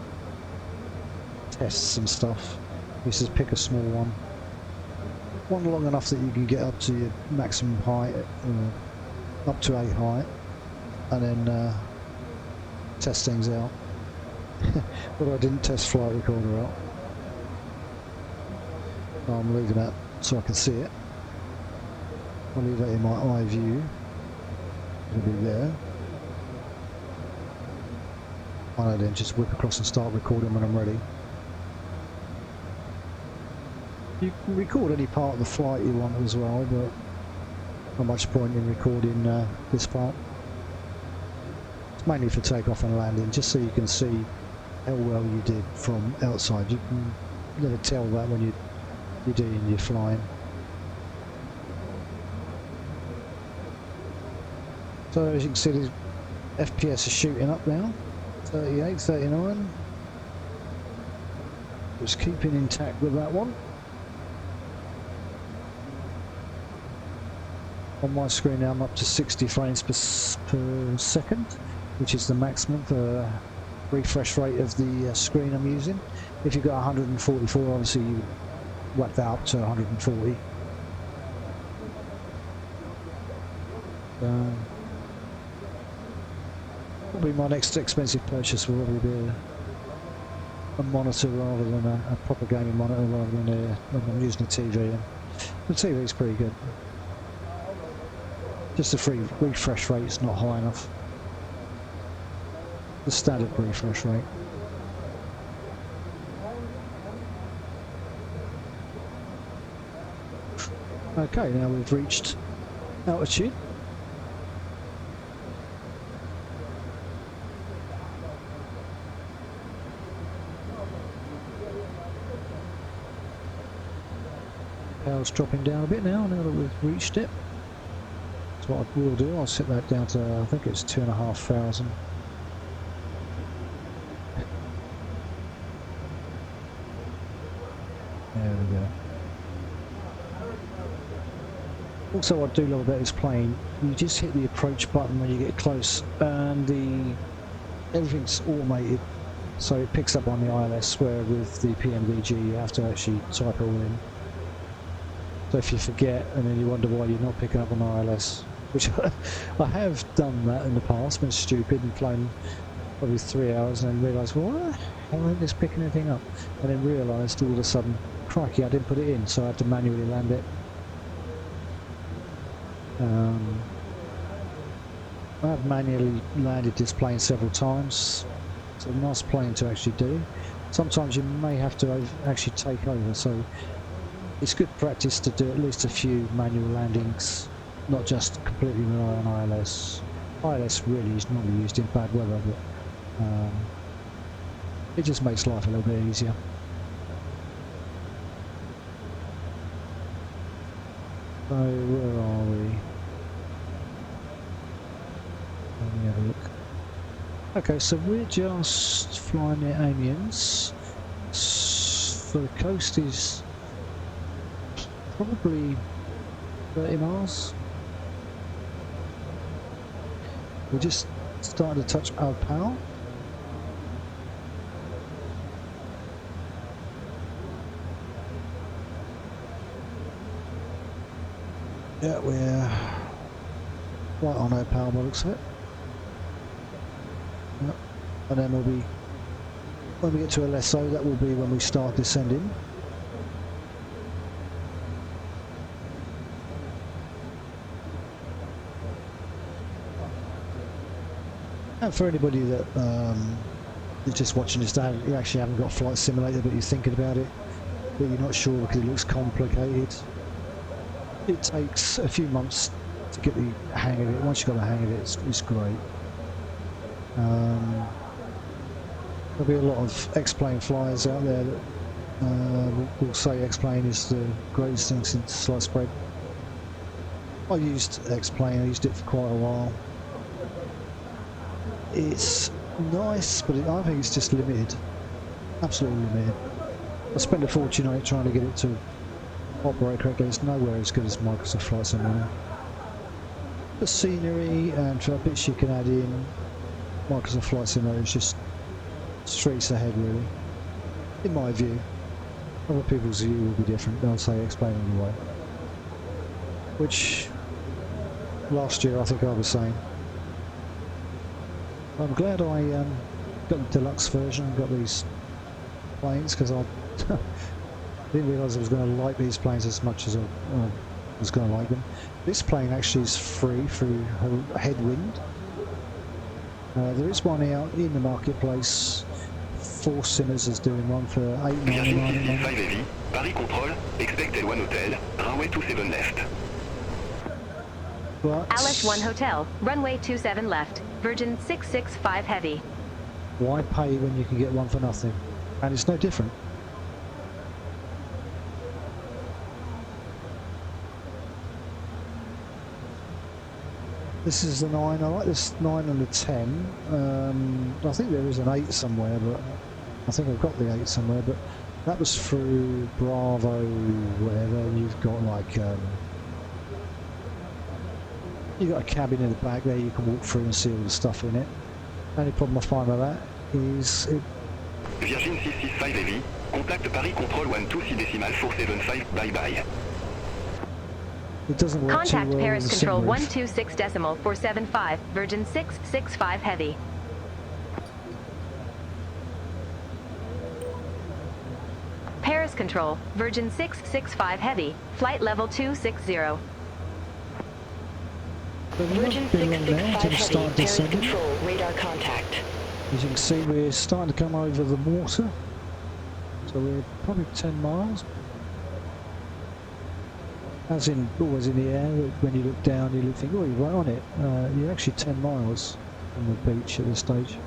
tests and stuff. You just pick a small one. One long enough that you can get up to your maximum height, up to 8 height, and then test things out. Although I didn't test flight recorder out. I'm leaving that so I can see it. I'll leave that in my eye view. It'll be there. I then just whip across and start recording when I'm ready. You can record any part of the flight you want as well, but not much point in recording this part. It's mainly for takeoff and landing, just so you can see how well you did from outside. You can never tell that when you're doing your flying. So as you can see, the FPS is shooting up now, 38, 39. Just keeping intact with that one. On my screen now I'm up to 60 frames per second, which is the maximum for refresh rate of the screen I'm using. If you've got 144, obviously you whack that up to 140. Probably my next expensive purchase will probably be a monitor rather than a proper gaming monitor, rather than I'm using a TV. And the TV is pretty good. Just the free refresh rate is not high enough. The standard refresh rate. Okay, now we've reached altitude. Power's dropping down a bit now that we've reached it. So what I will do, I'll set that down to, I think it's 2,500. There we go. Also, what I do love about this plane, you just hit the approach button when you get close, and everything's automated, so it picks up on the ILS, where with the PMVG you have to actually type it all in. So if you forget and then you wonder why you're not picking up on ILS, which I have done that in the past, been stupid and flown probably 3 hours and then realised, well, what the hell ain't this picking anything up? And then realised all of a sudden, crikey, I didn't put it in, so I had to manually land it. I have manually landed this plane several times. It's a nice plane to actually do. Sometimes you may have to actually take over, so it's good practice to do at least a few manual landings, not just completely rely on ILS. ILS really is normally used in bad weather, but it just makes life a little bit easier. So where are we? Let me have a look. Okay, so we're just flying near Amiens. So the coast is probably 30 miles. We're just starting to touch Alpau. Yeah, we're right on Alpau by the looks of it. Yep. And then we'll be, when we get to LSO, that will be when we start descending. And for anybody that is just watching this down, you actually haven't got a flight simulator, but you're thinking about it, but you're not sure because it looks complicated. It takes a few months to get the hang of it. Once you've got the hang of it, it's great. There'll be a lot of X-plane flyers out there that will say X-plane is the greatest thing since sliced bread. I used X-plane, I used it for quite a while. It's nice, but I think it's just limited. Absolutely limited. I spent a fortune on it trying to get it to operate correctly. It's nowhere as good as Microsoft Flight Simulator. The scenery and for bits you can add in, Microsoft Flight Simulator is just streets ahead, really. In my view. Other people's view will be different. They'll say explain all the way. Which last year I think I was saying. I'm glad I got the deluxe version and got these planes, because I didn't realise I was going to like these planes as much as I was going to like them. This plane actually is free through headwind. There is one out in the marketplace. Four Sinners is doing one for Virgin $8.99. 665 Heavy, Paris Control, expect L1 Hotel, runway 27 left. But Alish 1 Hotel, runway 27 left, Virgin 665 Heavy. why pay when you can get one for nothing? And it's no different. This is the 9. I like this 9 and the 10. I think there is an 8 somewhere, but I think I've got the 8 somewhere. But that was through Bravo, whatever. You've got like you've got a cabin in the back there you can walk through and see all the stuff in it. Only problem I find with that is it. Virgin 665 Heavy, contact Paris Control 12.475 bye-bye. It doesn't work Contact too well Paris with the Control sunroof. 126.475, Virgin 665 Heavy. Paris Control, Virgin 665 Heavy, flight level 260. But we're Virgin not been long now 665 until we Heavy, start Paris descending. Control, radar contact. As you can see, we're starting to come over the water, so we're probably 10 miles. As in, always in the air, when you look down, you think, oh, you're right on it. You're actually 10 miles from the beach at this stage.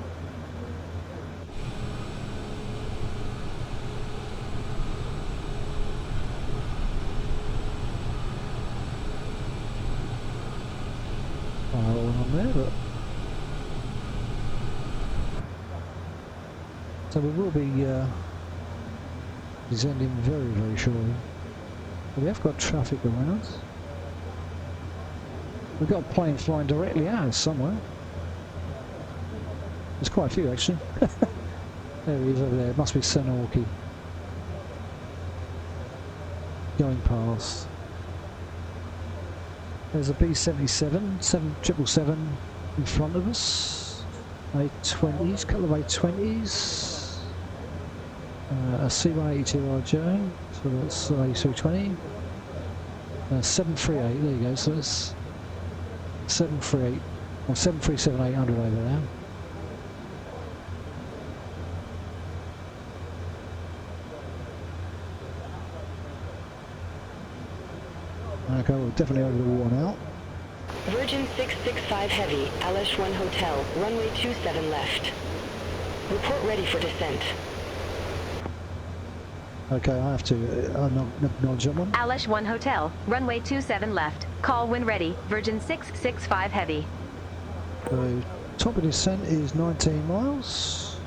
On there, but so we will be descending very, very shortly. We have got traffic around us. We've got a plane flying directly at us somewhere. There's quite a few actually. There he is over there. It must be Senorki. Going past. There's a B-77, 777 in front of us. A-20s, couple of A-20s. A C-182RJ, so that's A320. 738, there you go, so that's 738, or 737-800 over there. Okay, we're definitely over the water now. Virgin 665 Heavy, Alish 1 Hotel, runway 27 left. Report ready for descent. Okay, I have to acknowledge that one. Alish 1 Hotel, runway 27 left, call when ready, Virgin 665 Heavy. So, top of descent is 19 miles.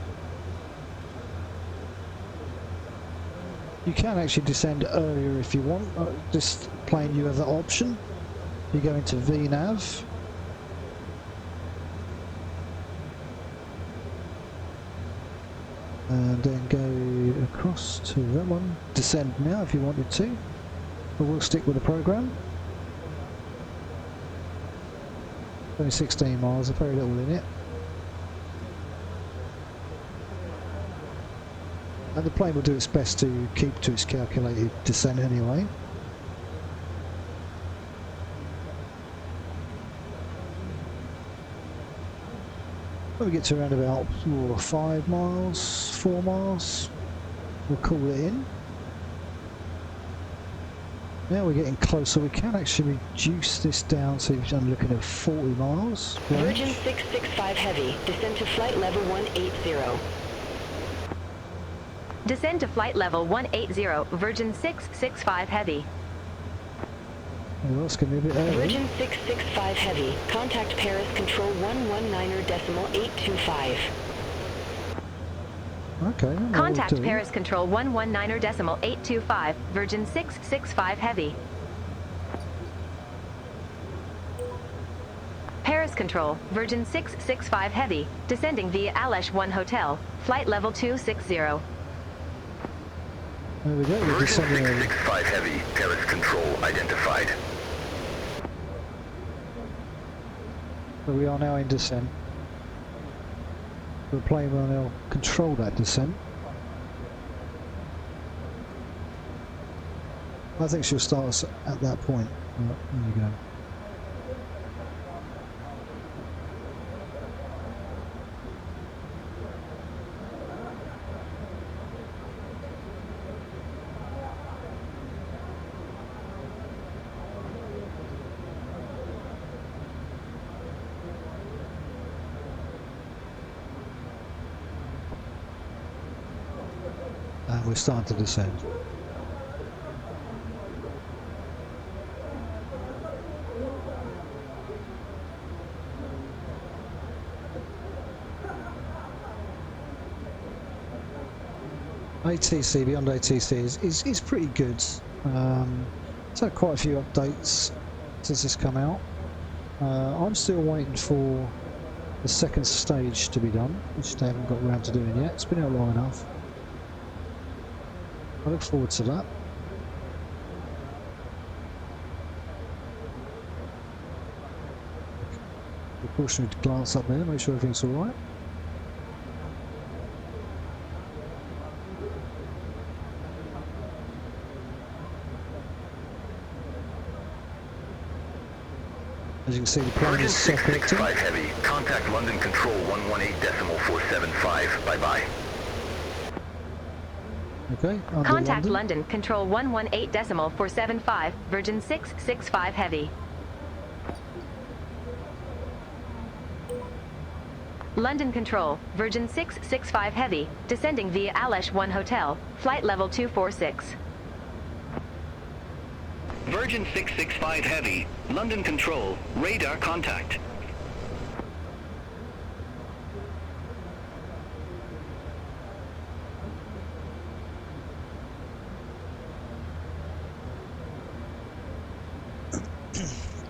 You can actually descend earlier if you want. This plane, you have that option. You go into VNAV. And then go across to that one. Descend now if you wanted to. But we'll stick with the program. Only 16 miles, very little in it. And the plane will do its best to keep to its calculated descent anyway. When we get to around about 5 miles, 4 miles, we'll call it in. Now we're getting closer, we can actually reduce this down, so I'm looking at 40 miles. Virgin 665 Heavy, descend to flight level 180. Descend to flight level 180, Virgin 665 Heavy. Well, that's going to be a bit early. Virgin 665 Heavy, contact Paris Control 119.825. Okay. Well, Contact we'll do. Paris Control 119.825, Virgin 665 Heavy. Paris Control, Virgin 665 Heavy, descending via Alish 1 Hotel, flight level 260. There we go, we're Virgin descending early. 665 Heavy, Paris Control identified. So we are now in descent. The plane will now control that descent. I think she'll start us at that point. Right, there you go. and we're starting to descend. ATC, beyond ATC is pretty good. It's had quite a few updates since this come out. I'm still waiting for the second stage to be done, which they haven't got around to doing yet. It's been out long enough. I look forward to that. Precautionary glance up there, make sure everything's alright. As you can see, the plane is self-correcting. 665 heavy. Contact London Control 118.475. Bye-bye. Okay. Contact London Control 118.475, Virgin 665 Heavy. London Control, Virgin 665 Heavy, descending via Alesh 1 Hotel, flight level 246. Virgin 665 Heavy, London Control, radar contact.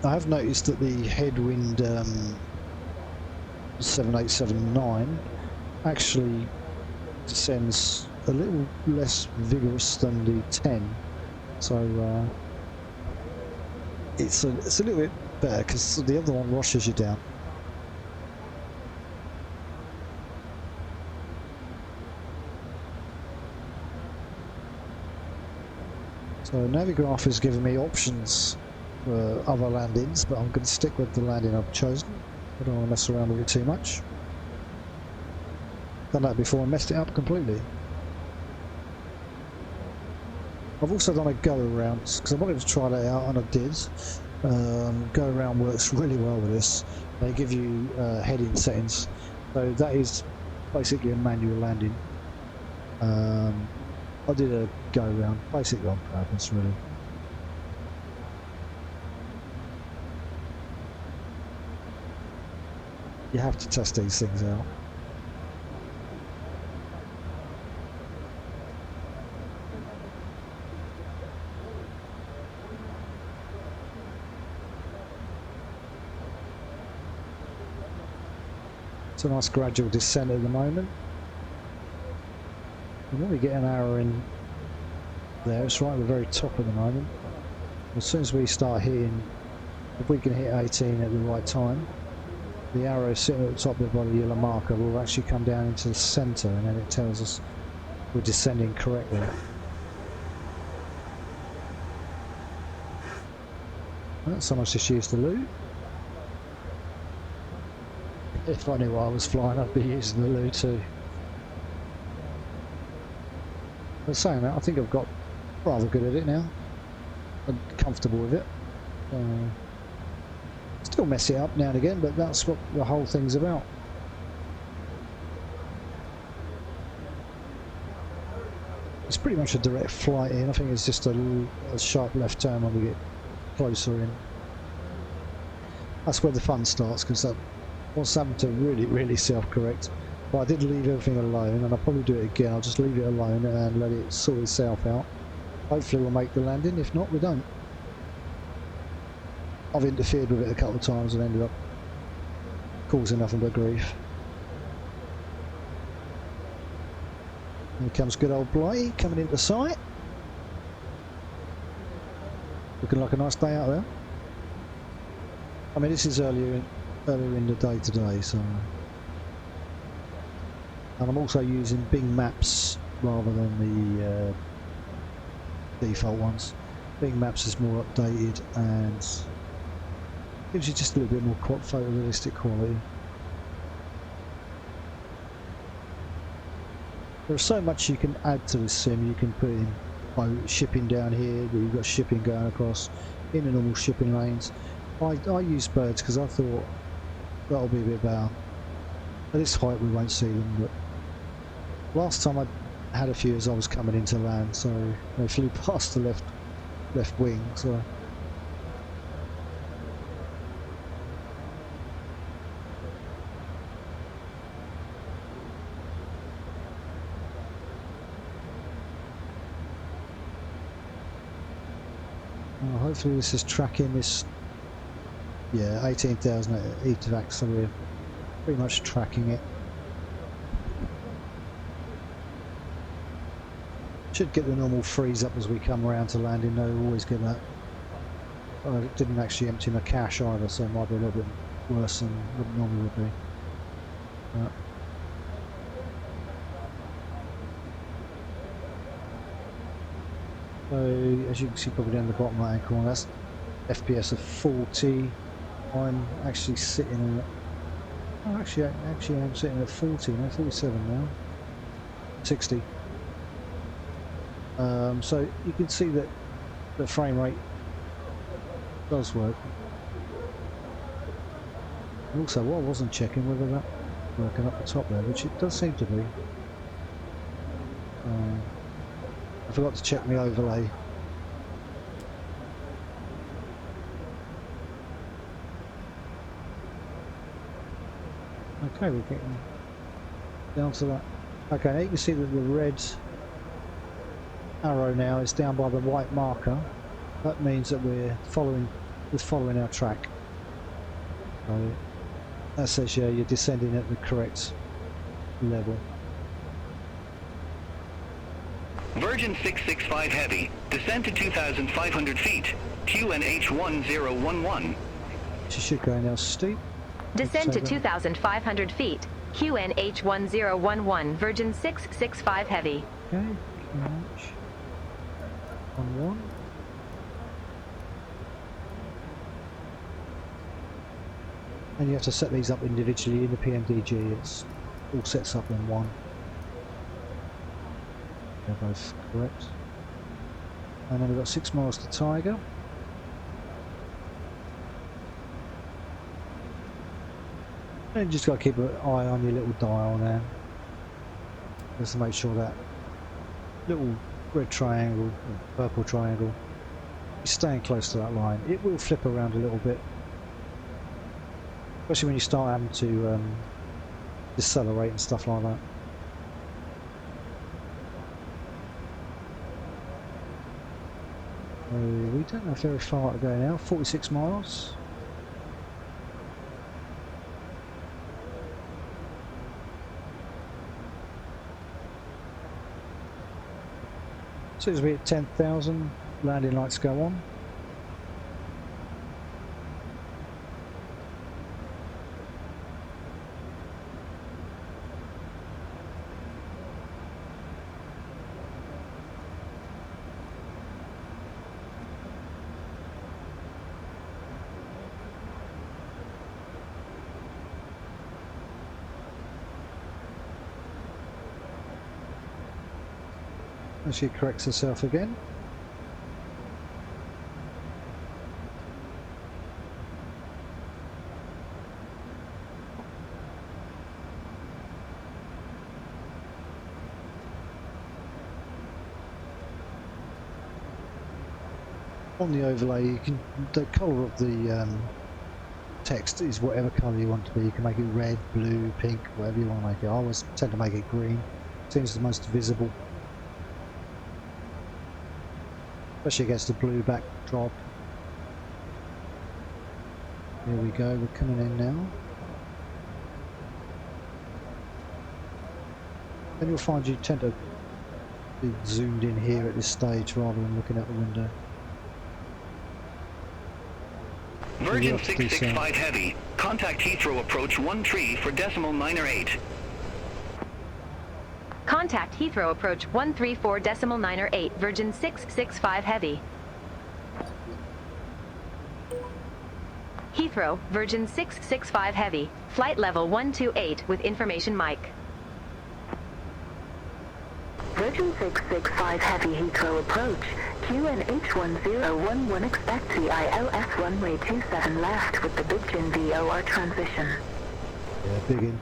I have noticed that the headwind 7879 actually descends a little less vigorous than the 10, so it's a little bit better because the other one rushes you down. So Navigraph has given me options for other landings, but I'm going to stick with the landing I've chosen. I don't want to mess around with it too much. Done that before and messed it up completely. I've also done a go around because I wanted to try that out, and I did. Go around works really well with this. They give you heading settings, so that is basically a manual landing. I did a go around basically on purpose, really. You have to test these things out. It's a nice gradual descent at the moment. And when we get an arrow in there, it's right at the very top at the moment. As soon as we start hitting, if we can hit 18 at the right time, the arrow sitting at the top there by the yellow marker will actually come down into the centre, and then it tells us we're descending correctly. Well, someone's just used the loot. If I knew what I was flying, I'd be using the loo too. But saying that, I think I've got rather good at it now. I'm comfortable with it. Still mess it up now and again, but that's what the whole thing's about. It's pretty much a direct flight in. I think it's just a sharp left turn when we get closer in. That's where the fun starts, because that wants something to really self-correct. But I did leave everything alone, and I'll probably do it again. I'll just leave it alone and let it sort itself out. Hopefully we'll make the landing. If not, we don't. I've interfered with it a couple of times and ended up causing nothing but grief. Here comes good old Blighty coming into sight. Looking like a nice day out there. I mean, this is earlier in the day today, so. And I'm also using Bing Maps rather than the default ones. Bing Maps is more updated and gives you just a little bit more photorealistic quality. There's so much you can add to the sim. You can put in boat shipping down here, but you've got shipping going across in the normal shipping lanes. I use birds because I thought that'll be a bit better. At this height we won't see them, but last time I had a few as I was coming into land, so they flew past the left wing. So well, hopefully this is tracking this. Yeah, 18,000 at evac, so we're pretty much tracking it. Should get the normal freeze up as we come around to landing, though. Always get that. Oh, it didn't actually empty my cache either, so it might be a little bit worse than what it normally would be. So, as you can see probably down the bottom right hand corner, that's FPS of 40. I'm actually sitting at... Oh, actually I'm sitting at 40 now, 47 now. 60. So you can see that the frame rate does work. Also, what I wasn't checking whether that working up the top there, which it does seem to be. I forgot to check my overlay. Okay, we're getting down to that. Okay, now you can see that the red arrow now is down by the white marker. That means that we're following our track. So that says yeah, you're descending at the correct level. Virgin 665 Heavy, descend to 2,500 feet, QNH 1011. She should go now steep. Descend to 2,500 feet. QNH 1011, Virgin 665 Heavy. Okay, QNH 11. And you have to set these up individually in the PMDG. It's all sets up in one. They're both correct. And then we've got 6 miles to Tiger. And you just got to keep an eye on your little dial there, just to make sure that little red triangle, or purple triangle, is staying close to that line. It will flip around a little bit, especially when you start having to decelerate and stuff like that. We don't have very far to go now, 46 miles. As soon as we hit 10,000, landing lights go on. And she corrects herself again. On the overlay, you can, the colour of the text is whatever colour you want to be. You can make it red, blue, pink, whatever you want to make it. I always tend to make it green. Seems the most visible, especially against the blue backdrop. Here we go, we're coming in now. And you'll find you tend to be zoomed in here at this stage rather than looking out the window. Virgin 665 Heavy, contact Heathrow approach 13 for .908. Contact Heathrow approach 134.908, Virgin 665 Heavy. Heathrow, Virgin 665 Heavy, flight level 128 with information mic. Virgin 665 Heavy Heathrow approach. QNH 1011 expect CILS runway 27 left with the Big Gin VOR transition. Yeah, big in.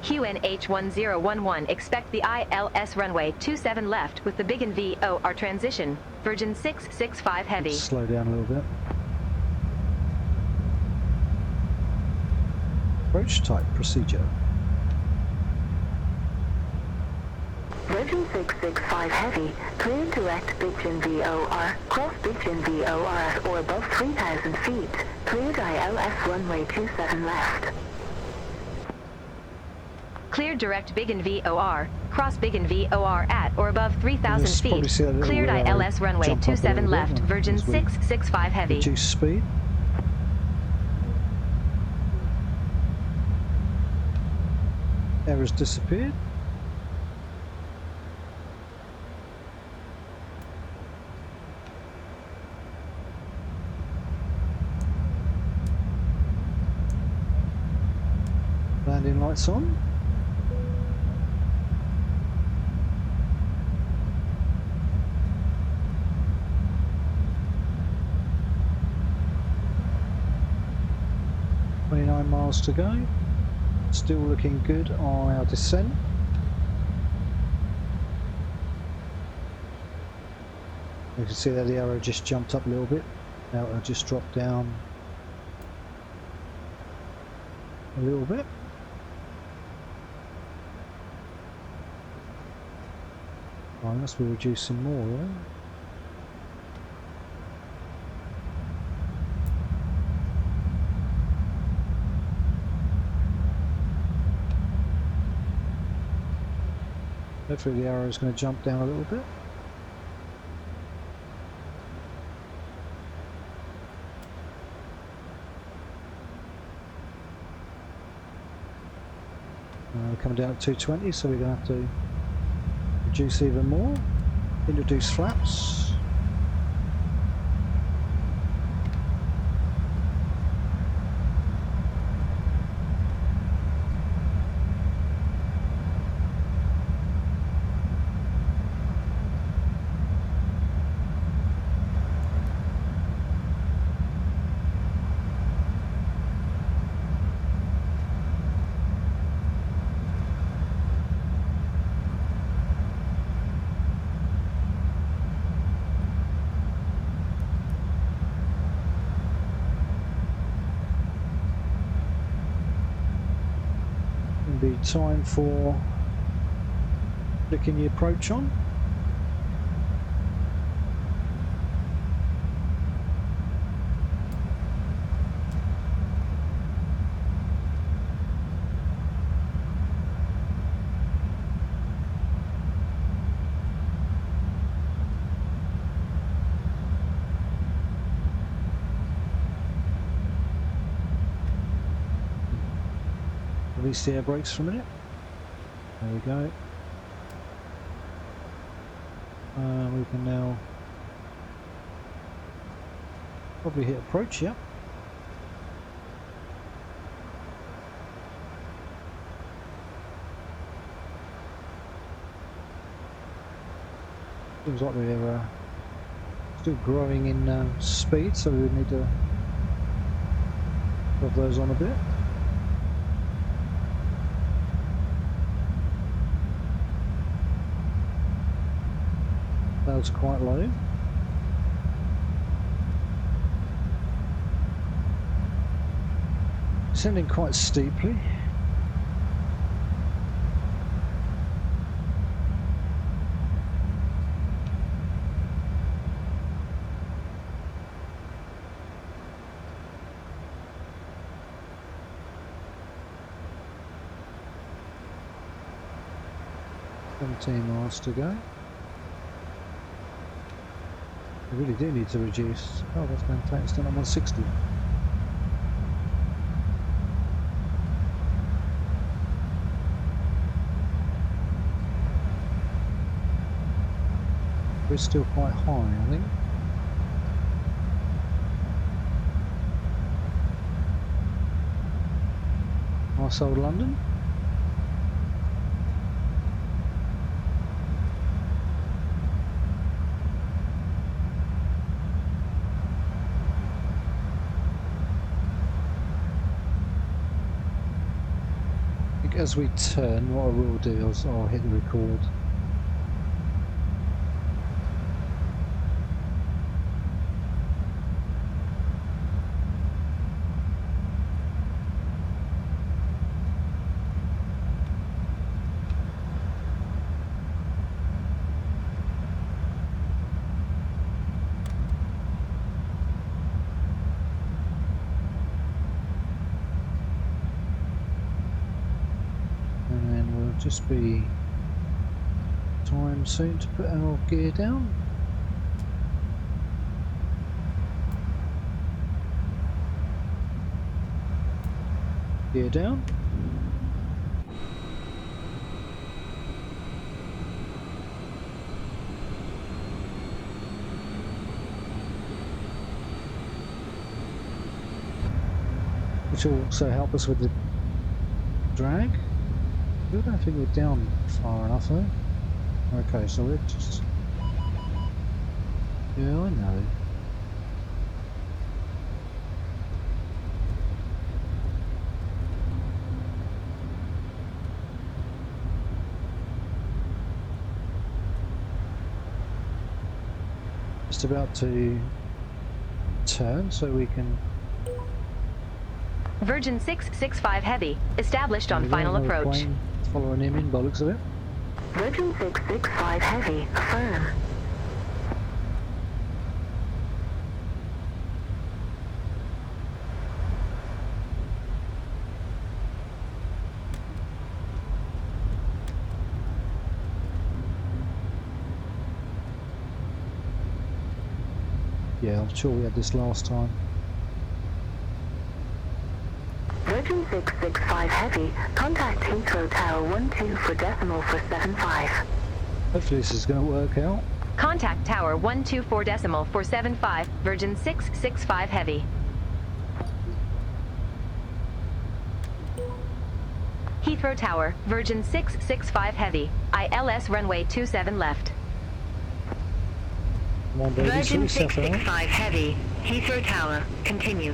QNH1011, expect the ILS runway 27 left with the big and VOR transition. Virgin 665 heavy. Let's slow down a little bit. Approach type procedure. Virgin 665 heavy, clear direct Bijan VOR, cross Bijan VOR or above 3,000 feet, cleared ILS runway 27 left. Cleared direct big and VOR, cross big and VOR at or above 3,000 You'll probably feet, see that little cleared arrow ILS runway jump up a 27 little bit left, Virgin as we 665 heavy. Reduce speed. Error's disappeared. Landing lights on. .29 miles to go. Still looking good on our descent. You can see that the arrow just jumped up a little bit. Now it'll just drop down a little bit. Oh, I must be reducing more, yeah? Hopefully the arrow is going to jump down a little bit. We're coming down at 220, so we're going to have to reduce even more. Introduce flaps. Be time for flicking the approach on. Release the air brakes for a minute. There we go. We can now probably hit approach, yep. Seems like we're still growing in speed, so we would need to drop those on a bit. That was quite low. Descending quite steeply. Miles to go. I really do need to reduce. Oh, that's going to take us down at 160. We're still quite high, I think. Nice old London. think as we turn, what I will do is I'll hit the record. Just be time soon to put our gear down. Gear down. Which will also help us with the drag. I don't think we're down far enough though. Okay, so we're just... Yeah, I know. Just about to turn so we can... Virgin 665 Heavy, established on final approach. Following him in, by the looks of it. Virgin 665 Heavy, affirm. Yeah, I'm sure we had this last time. Virgin 665 Heavy, contact Heathrow Tower 12 for decimal for 75. Hopefully this is going to work out. Contact Tower 124 decimal 475, Virgin 665 Heavy. Heathrow Tower, Virgin 665 Heavy, ILS runway 27 left. Come on, baby, Virgin sort yourself out. 665 Heavy, Heathrow Tower, continue.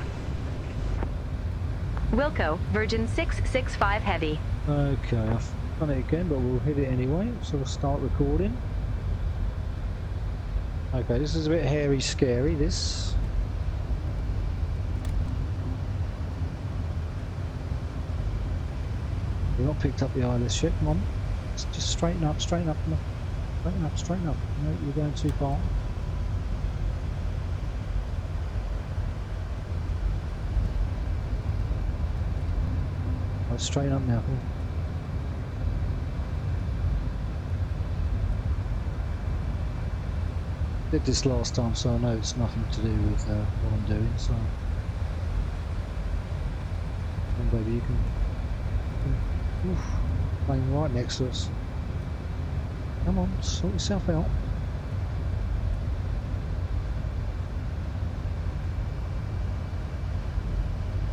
Wilco, Virgin 665 Heavy. Okay, I've done it again, but we'll hit it anyway, so we'll start recording. Okay, this is a bit hairy scary, this. We've not picked up the ILS yet, come on. Just straighten up, straighten up. Straighten up, straighten up. No, you're going too far. Straighten up now. Did this last time, so I know it's nothing to do with what I'm doing. So, come on, baby, you can. Oof, playing right next to us. Come on, sort yourself out.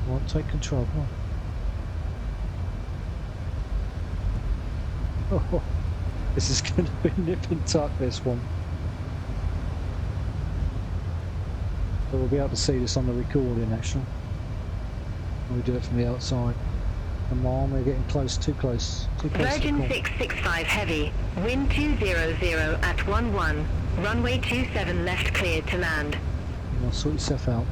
Come on, take control. Come on. Oh, this is going to be nip and tuck, this one. So we'll be able to see this on the recording actually. When we do it from the outside. Come on, we're getting close, too close. Too close. Virgin 665 Heavy, wind 200 at 11, runway 27 left cleared to land. Come on, sort yourself out.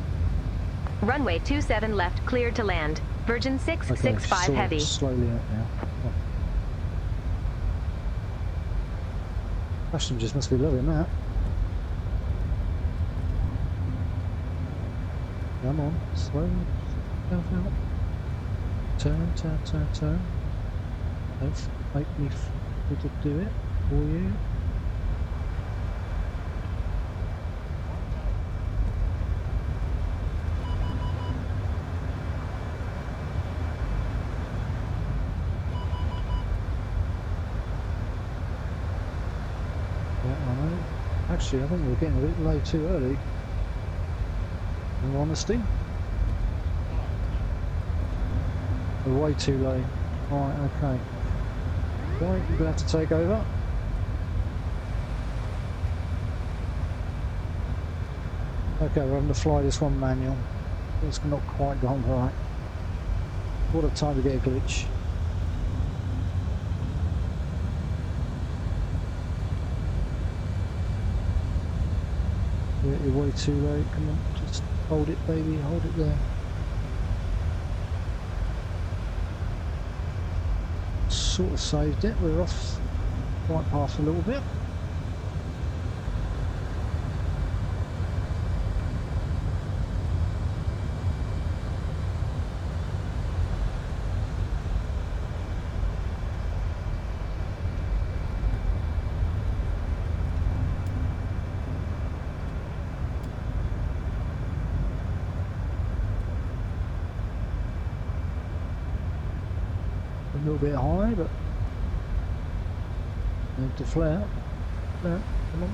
Runway 27 left cleared to land. Virgin 665 okay, Heavy. Slowly out now. Oh. Passengers must be loving that. Come on, slow yourself out. Turn, turn, turn, turn. Don't make me to do it for you. Yeah, I know. Actually, I think we're getting a bit low too early. In all honesty. We're way too low. Right, okay. Right, you're going to have to take over. Okay, we're having to fly this one manual. It's not quite gone right. What a time to get a glitch. You're way too late. Come on, just hold it, baby. Hold it there. Sort of saved it. We're off right path a little bit. A little bit high, but need to flare. Flare, come on.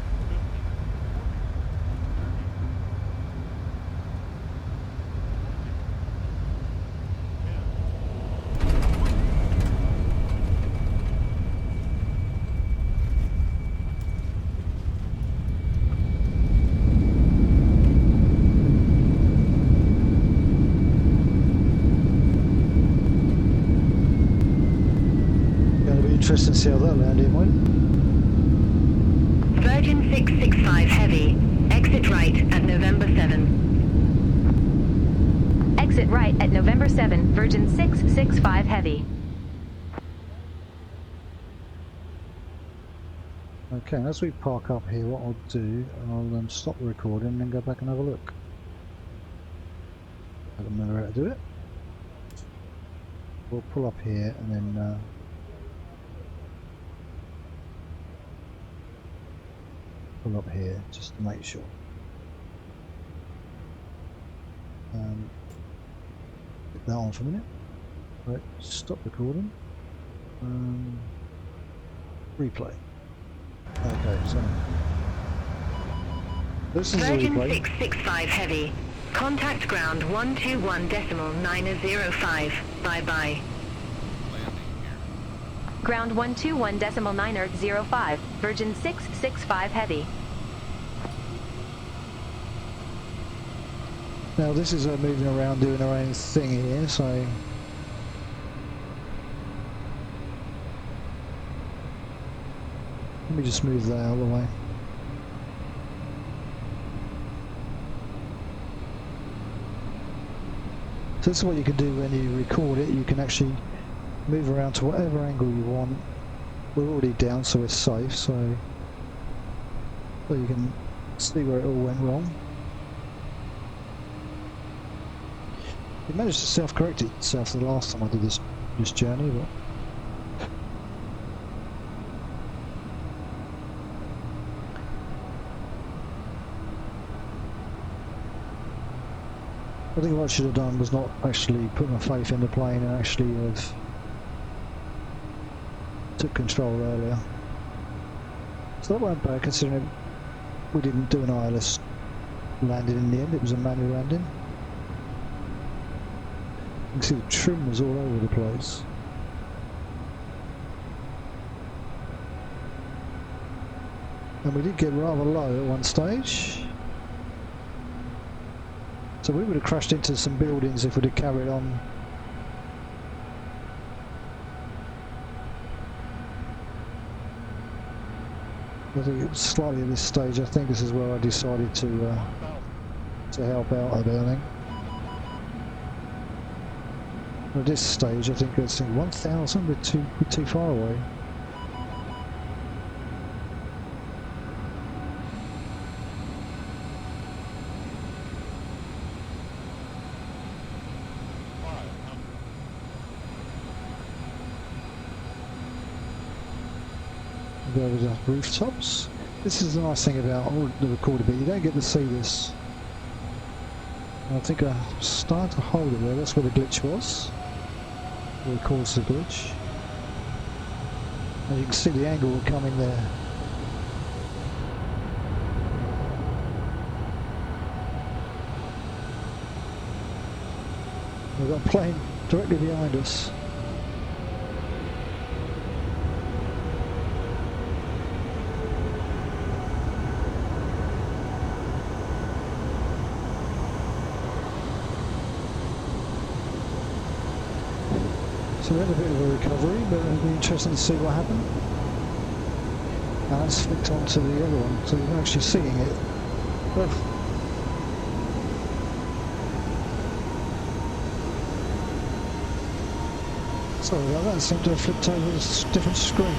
Interesting to see how that landing went. Virgin 665 Heavy, exit right at November 7. Exit right at November 7, Virgin 665 Heavy. Okay, as we park up here, what I'll do, I'll stop the recording and then go back and have a look. I don't remember how to do it. We'll pull up here and then pull up here just to make sure. Put that on for a minute. Right, stop recording. Replay. Okay, so this is Virgin a replay. 665 Heavy, contact ground 121.905. Bye bye. Ground 121.905, Virgin 665 Heavy. Now this is moving around doing her own thing here, so let me just move that out of the way. So this is what you can do when you record it. You can actually move around to whatever angle you want. We're already down, so we're safe, so you can see where it all went wrong. It managed to self-correct itself the last time I did this journey, but I think what I should have done was not actually put my faith in the plane and actually have took control earlier. So that went bad considering we didn't do an ILS landing in the end, it was a manual landing. You can see the trim was all over the place. And we did get rather low at one stage. So we would have crashed into some buildings if we'd have carried on. I think it was slightly at this stage, I think this is where I decided to help out a bit, I think. At this stage, I think it's 1,000, we're too far away. Go over the rooftops. This is the nice thing about the recorder bit, you don't get to see this. And I think I started to hold it there, that's where the glitch was. Where it caused the glitch. And you can see the angle coming there. We've got a plane directly behind us. So we had a bit of a recovery, but it'll be interesting to see what happened. Now let's flick onto the other one, so you're actually seeing it. Sorry about that, I seem to have flipped over a different screen.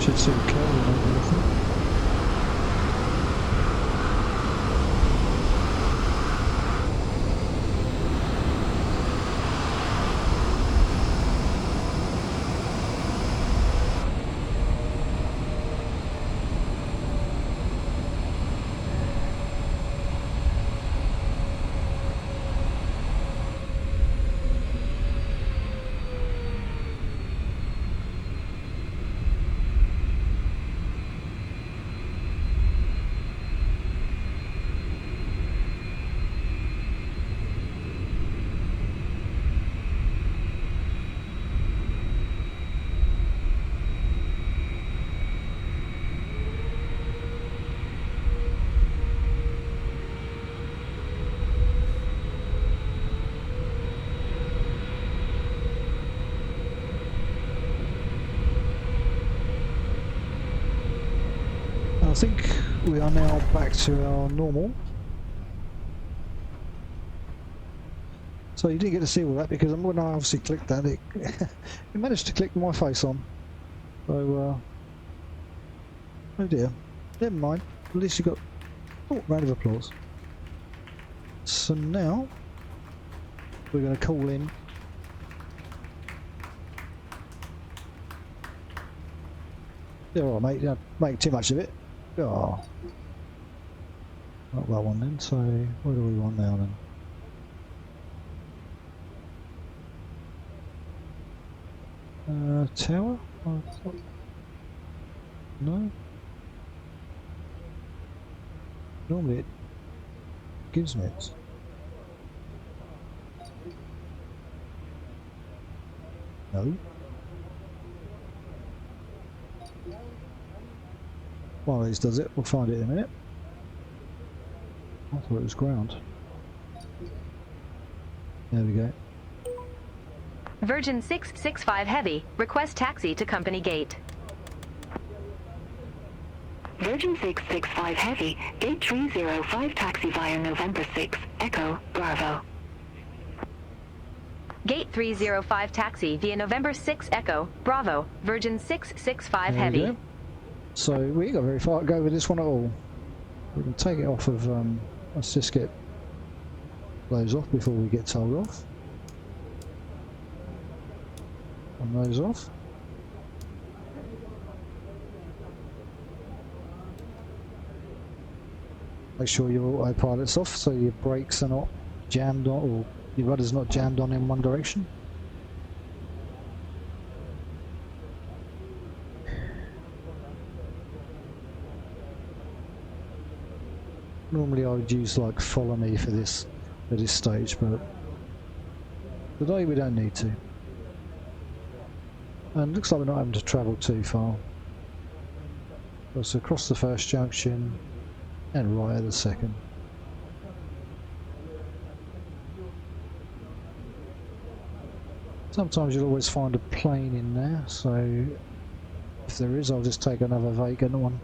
Should see the curve and everything. I think we are now back to our normal. So you didn't get to see all that because when I obviously clicked that, it managed to click my face on. So, oh dear, never mind. At least you got round of applause. So now we're going to call in. Yeah, all right, mate. Don't make too much of it. Oh, not that one then. So what do we want now then? Tower? No. Normally it gives me it. No. One of these does it. We'll find it in a minute. I thought it was ground. There we go. Virgin 665 Heavy, request taxi to company gate. Virgin 665 Heavy, gate 305 taxi via November 6, Echo, Bravo. Gate 305 taxi via November 6 Echo, Bravo, Virgin 665 There Heavy. we go. So we ain't got very far to go with this one at all. We can take it off of, let's just get those off before we get told off. And those off. Make sure your autopilot's off so your brakes are not jammed on, or your rudder's not jammed on in one direction. Normally I would use like follow me for this at this stage, but today we don't need to. And looks like we're not having to travel too far. So across the first junction and right at the second. Sometimes you'll always find a plane in there, so if there is, I'll just take another vacant one.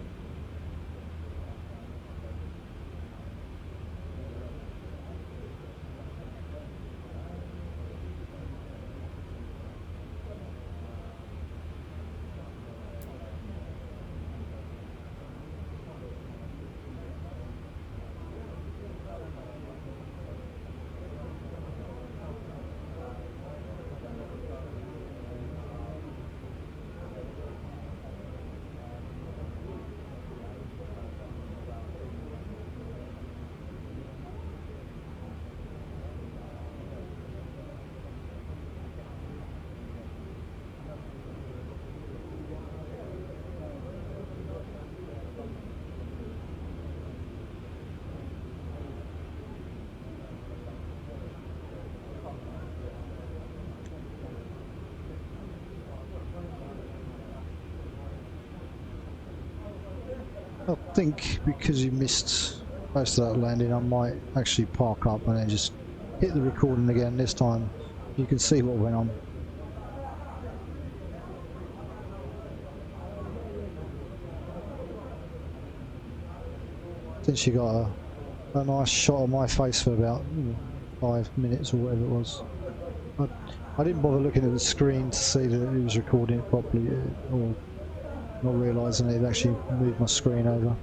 I think because you missed most of that landing, I might actually park up and then just hit the recording again. This time you can see what went on. Since she got a nice shot of my face for about 5 minutes or whatever it was. I didn't bother looking at the screen to see that it was recording it properly, or not realising it actually moved my screen over.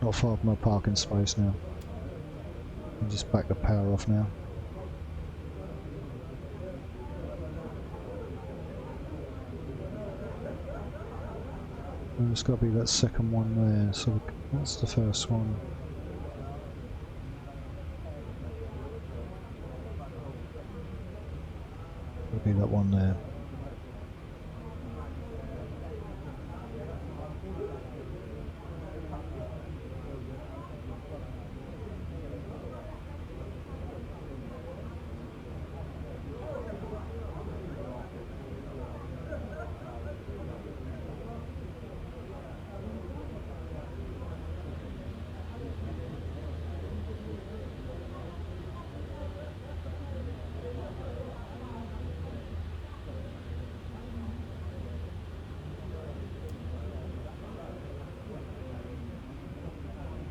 Not far from my parking space now. I'll just back the power off now. There's got to be that second one there, so that's the first one. There'll be that one there.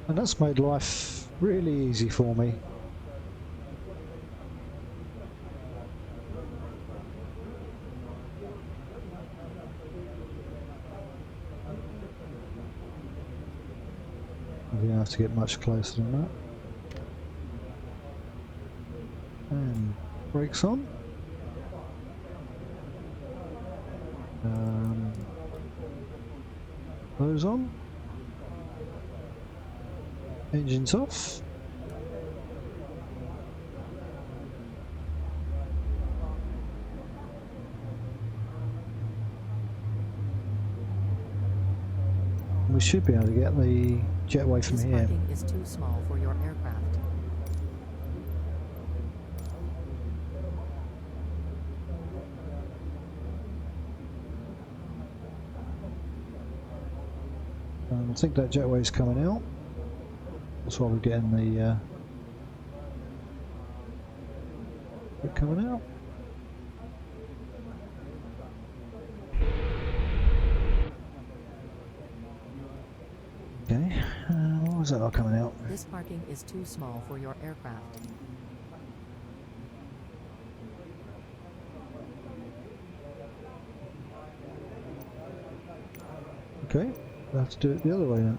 And that's made life really easy for me. I didn't have to get much closer than that. And brakes on. Those on. Engines off. We should be able to get the jetway from here. This parking is too small for your aircraft. I think that jetway's coming out. That's why we're getting the it coming out. Okay, why was that not coming out? This parking is too small for your aircraft. Okay, we'll have to do it the other way then.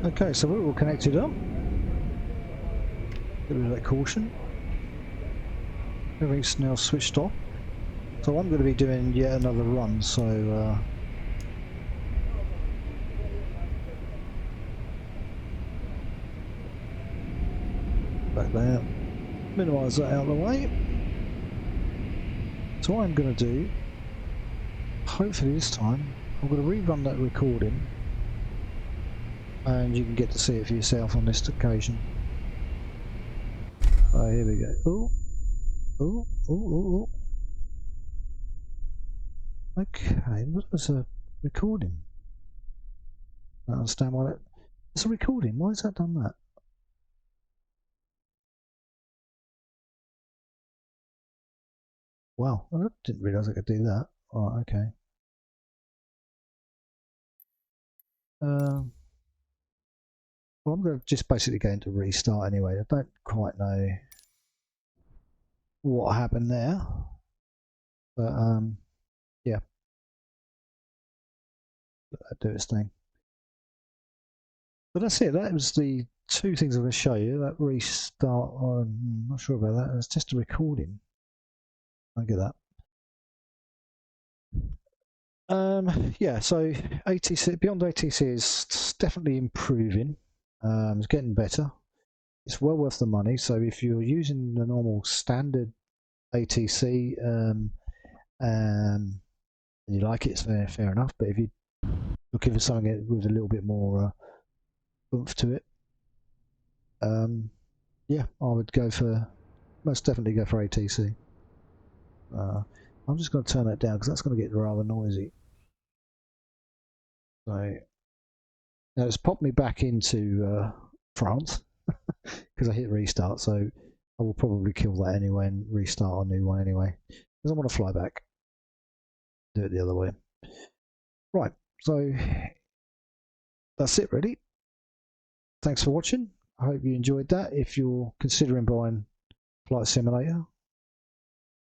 Okay, so we're all connected up. Get rid of that caution. Everything's now switched off. So I'm going to be doing yet another run, so back there. Minimise that out of the way. So what I'm going to do, hopefully this time, I'm going to rerun that recording. And you can get to see it for yourself on this occasion. Oh, here we go. Oh, oh, oh, oh, oh. Okay, what was a recording? I don't understand why that. It's a recording. Why has that done that? Wow, I didn't realise I could do that. Right, okay. Well, I'm going to just basically go into restart anyway. I don't quite know what happened there, but yeah, let that do its thing. But that's it. That was the two things I'm going to show you. That restart. I'm not sure about that. It's just a recording. I get that. Yeah, so ATC, beyond ATC is definitely improving. It's getting better. It's well worth the money. So if you're using the normal standard ATC and you like it, it's fair enough. But if you're looking for something with a little bit more oomph to it, yeah, I would go for, most definitely go for ATC. I'm just going to turn that down because that's going to get rather noisy. So now it's popped me back into France because I hit restart. So I will probably kill that anyway and restart a new one anyway because I want to fly back. Do it the other way. Right. So that's it really. Thanks for watching. I hope you enjoyed that. If you're considering buying Flight Simulator,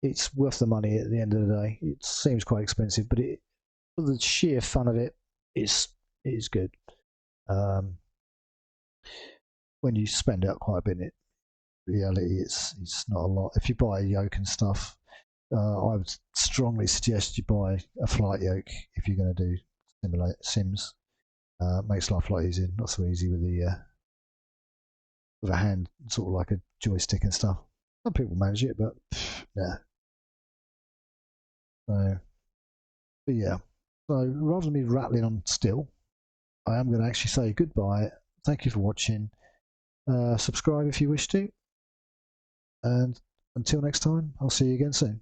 it's worth the money at the end of the day. It seems quite expensive, but for the sheer fun of it, it is good. When you spend out quite a bit in it, reality it's not a lot. If you buy a yoke and stuff, I would strongly suggest you buy a flight yoke if you're going to do sims. Makes life a lot easier. Not so easy with a hand, sort of like a joystick and stuff. Some people manage it, but yeah. So, but yeah. So rather than me rattling on still, I am going to actually say goodbye. Thank you for watching. Subscribe if you wish to. And until next time, I'll see you again soon.